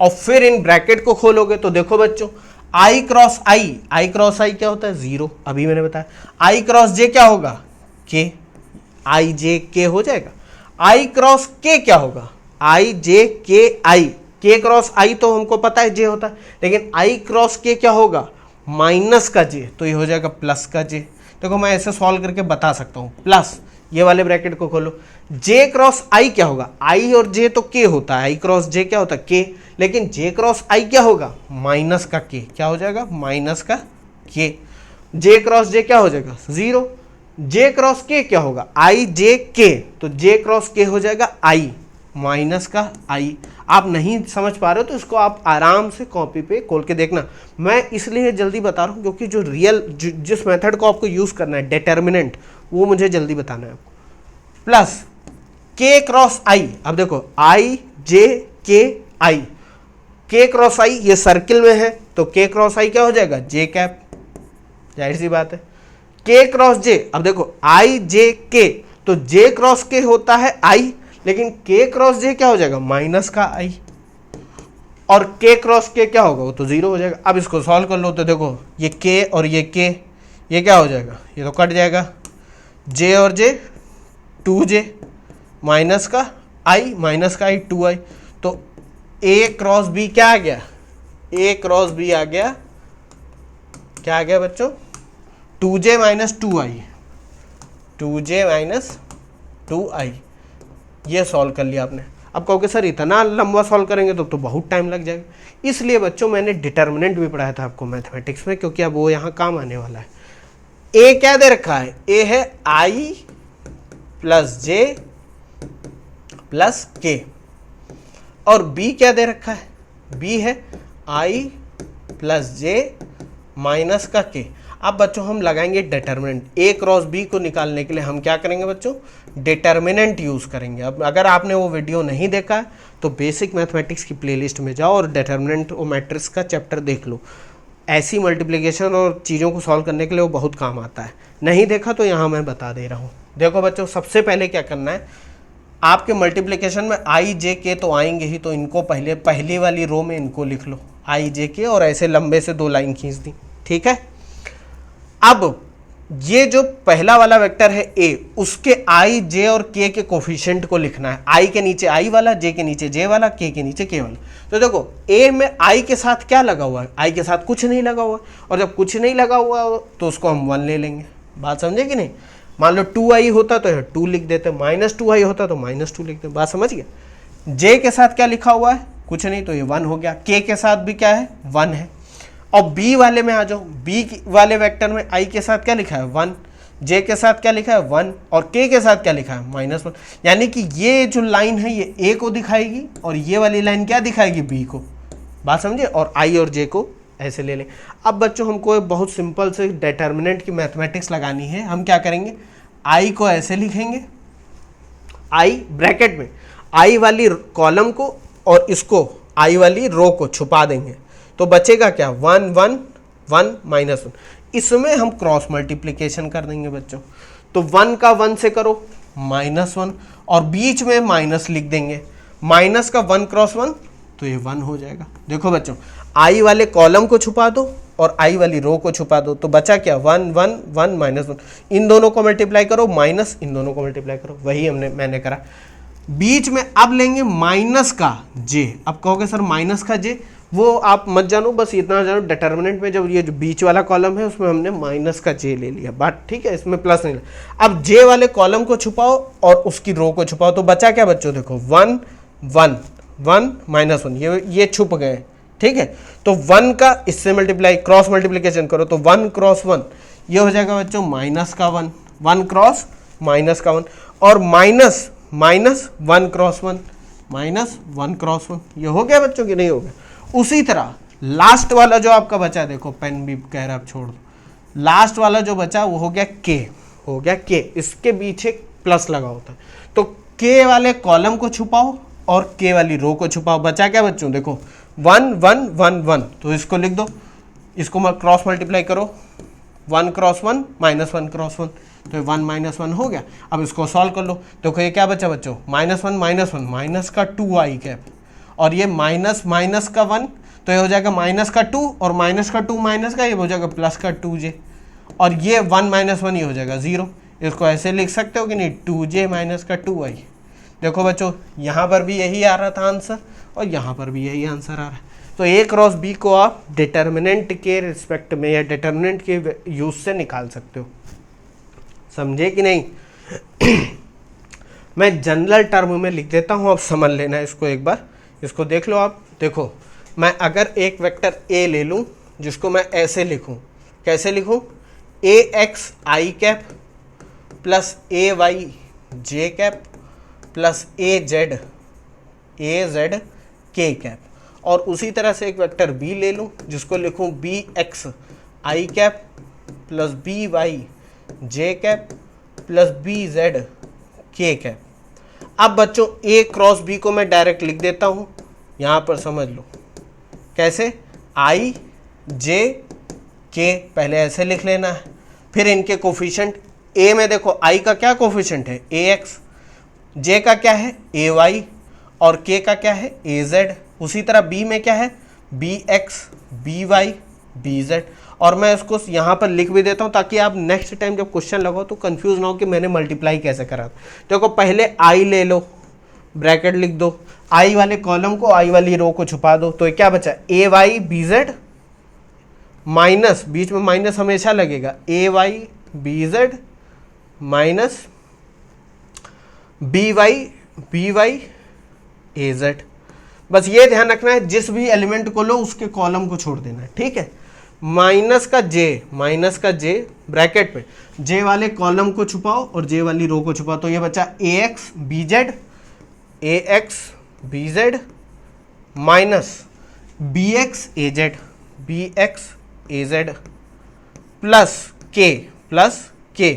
और फिर इन ब्रैकेट को खोलोगे तो देखो बच्चों आई क्रॉस आई क्या होता है? 0, अभी मैंने बताया। आई क्रॉस जे क्या होगा? के, आई जे के हो जाएगा। आई क्रॉस के क्या होगा? आई जे के आई, के क्रॉस आई तो हमको पता है जे होता है, लेकिन आई क्रॉस के क्या होगा? माइनस का जे, तो ये हो जाएगा प्लस का जे। देखो मैं ऐसे सॉल्व करके बता सकता हूँ। प्लस ये वाले ब्रैकेट को खोलो, जे क्रॉस आई क्या होगा? आई और जे तो के होता है, आई क्रॉस जे क्या होता है? के, लेकिन जे क्रॉस आई क्या होगा? माइनस का के, क्या हो जाएगा? माइनस का के। जे क्रॉस जे क्या हो जाएगा? 0। जे क्रॉस के क्या होगा? आई जे के, तो जे क्रॉस के हो जाएगा आई माइनस का आई। आप नहीं समझ पा रहे हो तो इसको आप आराम से कॉपी पे खोल के देखना। मैं इसलिए जल्दी बता रहा हूँ क्योंकि जो रियल जिस मेथड को आपको यूज़ करना है डिटर्मिनेंट, वो मुझे जल्दी बताना है आपको। प्लस के क्रॉस आई, अब देखो आई जे के आई, के क्रॉस आई ये सर्किल में है तो के क्रॉस आई क्या हो जाएगा, जे कैप, जाहिर सी बात है। के क्रॉस जे, अब देखो आई जे के, तो जे क्रॉस के होता है आई, लेकिन के क्रॉस जे क्या हो जाएगा, माइनस का आई, और के क्रॉस के क्या होगा, वो तो जीरो हो जाएगा। अब इसको सॉल्व कर लो तो देखो ये के और ये के, ये क्या हो जाएगा, ये तो कट जाएगा, जे और जे 2j माइनस का आई 2i, तो ए क्रॉस बी क्या आ गया, ए क्रॉस बी आ गया, क्या आ गया बच्चों, 2j minus 2i, 2j minus 2i। ये सॉल्व कर लिया आपने। अब कहोगे सर इतना लंबा सॉल्व करेंगे तो बहुत टाइम लग जाएगा, इसलिए बच्चों मैंने डिटर्मिनेंट भी पढ़ाया था आपको मैथमेटिक्स में, क्योंकि अब वो यहाँ काम आने वाला है। ए क्या दे रखा है, ए है i प्लस जे प्लस के, और b क्या दे रखा है, b है i प्लस जे माइनस का के। अब बच्चों हम लगाएंगे डिटर्मिनेंट, a क्रॉस b को निकालने के लिए हम क्या करेंगे बच्चों, डिटर्मिनेंट यूज़ करेंगे। अब अगर आपने वो वीडियो नहीं देखा है तो बेसिक मैथमेटिक्स की प्लेलिस्ट में जाओ और डिटर्मिनेंट और मैट्रिक्स का चैप्टर देख लो, ऐसी मल्टीप्लिकेशन और चीज़ों को सॉल्व करने के लिए वो बहुत काम आता है। नहीं देखा तो यहाँ मैं बता दे रहा हूँ। देखो बच्चों सबसे पहले क्या करना है, आपके मल्टीप्लिकेशन में आई जे के तो आएंगे ही, तो इनको पहली वाली रो में इनको लिख लो आई जे के, और ऐसे लंबे से 2 लाइन खींच दी, ठीक है। अब ये जो पहला वाला वेक्टर है ए, उसके आई जे और के कोफिशिएंट को लिखना है, आई के नीचे आई वाला, जे के नीचे जे वाला, के नीचे के वाला। तो देखो ए में आई के साथ क्या लगा हुआ है, आई के साथ कुछ नहीं लगा हुआ, और जब कुछ नहीं लगा हुआ तो उसको हम 1 ले लेंगे। बात समझे कि नहीं, मान लो 2i होता तो 2 लिख देते, माइनस 2i होता तो माइनस 2 लिख देते। बात समझ गया। जे के साथ क्या लिखा हुआ है, कुछ नहीं, तो ये 1 हो गया। के साथ भी क्या है, 1 है। और बी वाले में आ जाओ, बी वाले वेक्टर में आई के साथ क्या लिखा है, 1, जे के साथ क्या लिखा है 1, और के साथ क्या लिखा है -1। यानी कि ये जो लाइन है ये ए को दिखाएगी और ये वाली लाइन क्या दिखाएगी, बी को। बात समझे। और आई और जे को ऐसे ले लें। अब बच्चों हमको एक बहुत सिंपल से डिटर्मिनेंट की मैथमेटिक्स लगानी है। हम क्या करेंगे, आई को ऐसे लिखेंगे, आई ब्रैकेट में आई वाली कॉलम को और इसको आई वाली रो को छुपा देंगे, तो बचेगा क्या, 1 1 1 -1। इसमें हम क्रॉस मल्टीप्लिकेशन कर देंगे बच्चों, तो 1 का 1 से करो -1, और बीच में माइनस लिख देंगे, माइनस का 1 क्रॉस 1 तो ये 1 हो जाएगा। देखो बच्चों आई वाले कॉलम को छुपा दो और आई वाली रो को छुपा दो, तो बचा क्या, 1 1 1 -1। इन दोनों को मल्टीप्लाई करो, माइनस इन दोनों को मल्टीप्लाई करो, वही मैंने करा। बीच में अब लेंगे माइनस का जे। अब कहोगे सर माइनस का जे, वो आप मत जानो, बस इतना जानो डिटर्मिनेंट में जब ये जो बीच वाला कॉलम है उसमें हमने माइनस का जे ले लिया, बात ठीक है, इसमें प्लस नहीं लिया। अब जे वाले कॉलम को छुपाओ और उसकी रो को छुपाओ, तो बचा क्या बच्चों, देखो 1 1 1 -1, ये छुप गए, ठीक है। तो 1 का इससे मल्टीप्लाई क्रॉस मल्टीप्लिकेशन करो, तो 1 क्रॉस 1 ये हो जाएगा बच्चों माइनस का 1, 1 क्रॉस माइनस का 1, और माइनस 1 क्रॉस 1 -1 क्रॉस 1, ये हो गया बच्चों कि नहीं हो गया। उसी तरह लास्ट वाला जो आपका बचा, देखो पेन भी कह रहा है अब छोड़ दो, लास्ट वाला जो बचा वो हो गया के, हो गया के, इसके पीछे प्लस लगा होता है, तो के वाले कॉलम को छुपाओ और के वाली रो को छुपाओ। बचा क्या बच्चों, देखो 1 1 1 1, तो इसको लिख दो, इसको क्रॉस मल्टीप्लाई करो, 1 क्रॉस 1 -1 क्रॉस 1, तो 1 -1 हो गया। अब इसको सॉल्व कर लो, देखो ये क्या बचा बच्चों, -1 -1 माइनस का 2i कैप, और ये माइनस का 1, तो ये हो जाएगा माइनस का 2, और माइनस का 2 माइनस का ये हो जाएगा प्लस का 2j, और ये 1 -1 ये हो जाएगा 0। इसको ऐसे लिख सकते हो कि नहीं, 2j माइनस का 2i। देखो बच्चों यहाँ पर भी यही आ रहा था आंसर, और यहाँ पर भी यही आंसर आ रहा है। तो ए क्रॉस बी को आप डिटर्मिनेंट के रिस्पेक्ट में या डिटर्मिनेंट के यूज से निकाल सकते हो, समझे कि नहीं। मैं जनरल टर्म में लिख देता हूँ, अब समझ लेना इसको एक बार, इसको देख लो आप। देखो मैं अगर एक वेक्टर ए ले लूँ जिसको मैं ऐसे लिखूँ, कैसे लिखूँ, ए एक्स आई कैप प्लस ए वाई जे कैप प्लस ए जेड के कैप, और उसी तरह से एक वेक्टर बी ले लूँ जिसको लिखूँ बी एक्स आई कैप प्लस बी वाई जे कैप प्लस बी जेड के कैप। अब बच्चों ए क्रॉस बी को मैं डायरेक्ट लिख देता हूँ, यहाँ पर समझ लो, कैसे, आई जे के पहले ऐसे लिख लेना है, फिर इनके कोफिशिएंट, ए में देखो आई का क्या कोफिशिएंट है, ए एक्स, जे का क्या है, ए वाई, और के का क्या है, ए जेड। उसी तरह बी में क्या है, B X, B Y, B Z. और मैं इसको यहाँ पर लिख भी देता हूँ ताकि आप नेक्स्ट टाइम जब क्वेश्चन लगाओ तो कंफ्यूज ना हो कि मैंने मल्टीप्लाई कैसे करा। देखो पहले आई ले लो, ब्रैकेट लिख दो, आई वाले कॉलम को आई वाली रो को छुपा दो, तो ये क्या बचा, A Y B Z minus, बीच में माइनस हमेशा लगेगा, A Y B Z minus B Y A Z. बस ये ध्यान रखना है जिस भी एलिमेंट को लो उसके कॉलम को छोड़ देना है, ठीक है। माइनस का जे ब्रैकेट पे, जे वाले कॉलम को छुपाओ और जे वाली रो को छुपाओ, तो ये बचा A X B Z minus B X A Z plus K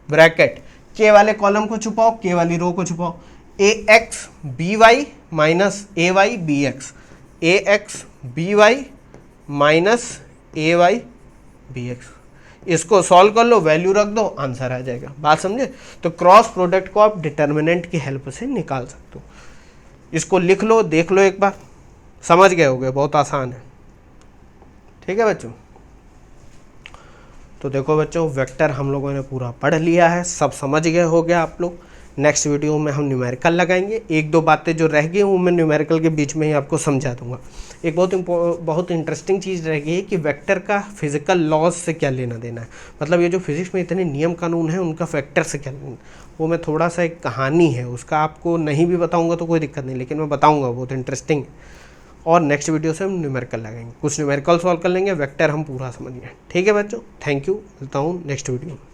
bracket, K वाले कॉलम को छुपाओ, के वाली रो को छुपाओ, A X B Y minus A Y B X, A X B Y minus A Y B X. इसको solve कर लो, value रख दो, आंसर आ जाएगा। बात समझे? तो क्रॉस प्रोडक्ट को आप डिटर्मिनेंट की हेल्प से निकाल सकते हो। इसको लिख लो, देख लो एक बार, समझ गए होगे, बहुत आसान है। ठीक है बच्चों, तो देखो बच्चों वेक्टर हम लोगों ने पूरा पढ़ लिया है, सब समझ गए हो गया आप लोग। नेक्स्ट वीडियो में हम न्यूमेरिकल लगाएंगे, एक दो बातें जो रह गई वो मैं न्यूमेरिकल के बीच में ही आपको समझा दूंगा। एक बहुत इंटरेस्टिंग चीज़ रह गई है कि वेक्टर का फिजिकल लॉज से क्या लेना देना है, मतलब ये जो फिजिक्स में इतने नियम कानून हैं उनका वेक्टर से क्या लेना, वो मैं थोड़ा सा एक कहानी है उसका आपको नहीं भी बताऊँगा तो कोई दिक्कत नहीं, लेकिन मैं बताऊँगा, बहुत इंटरेस्टिंग है। और नेक्स्ट वीडियो से हम न्यूमेरिकल लगाएंगे, कुछ न्यूमेरिकल सॉल्व कर लेंगे, वेक्टर हम पूरा समझ गए। ठीक है बच्चों, थैंक यू, मिलता हूँ नेक्स्ट वीडियो में।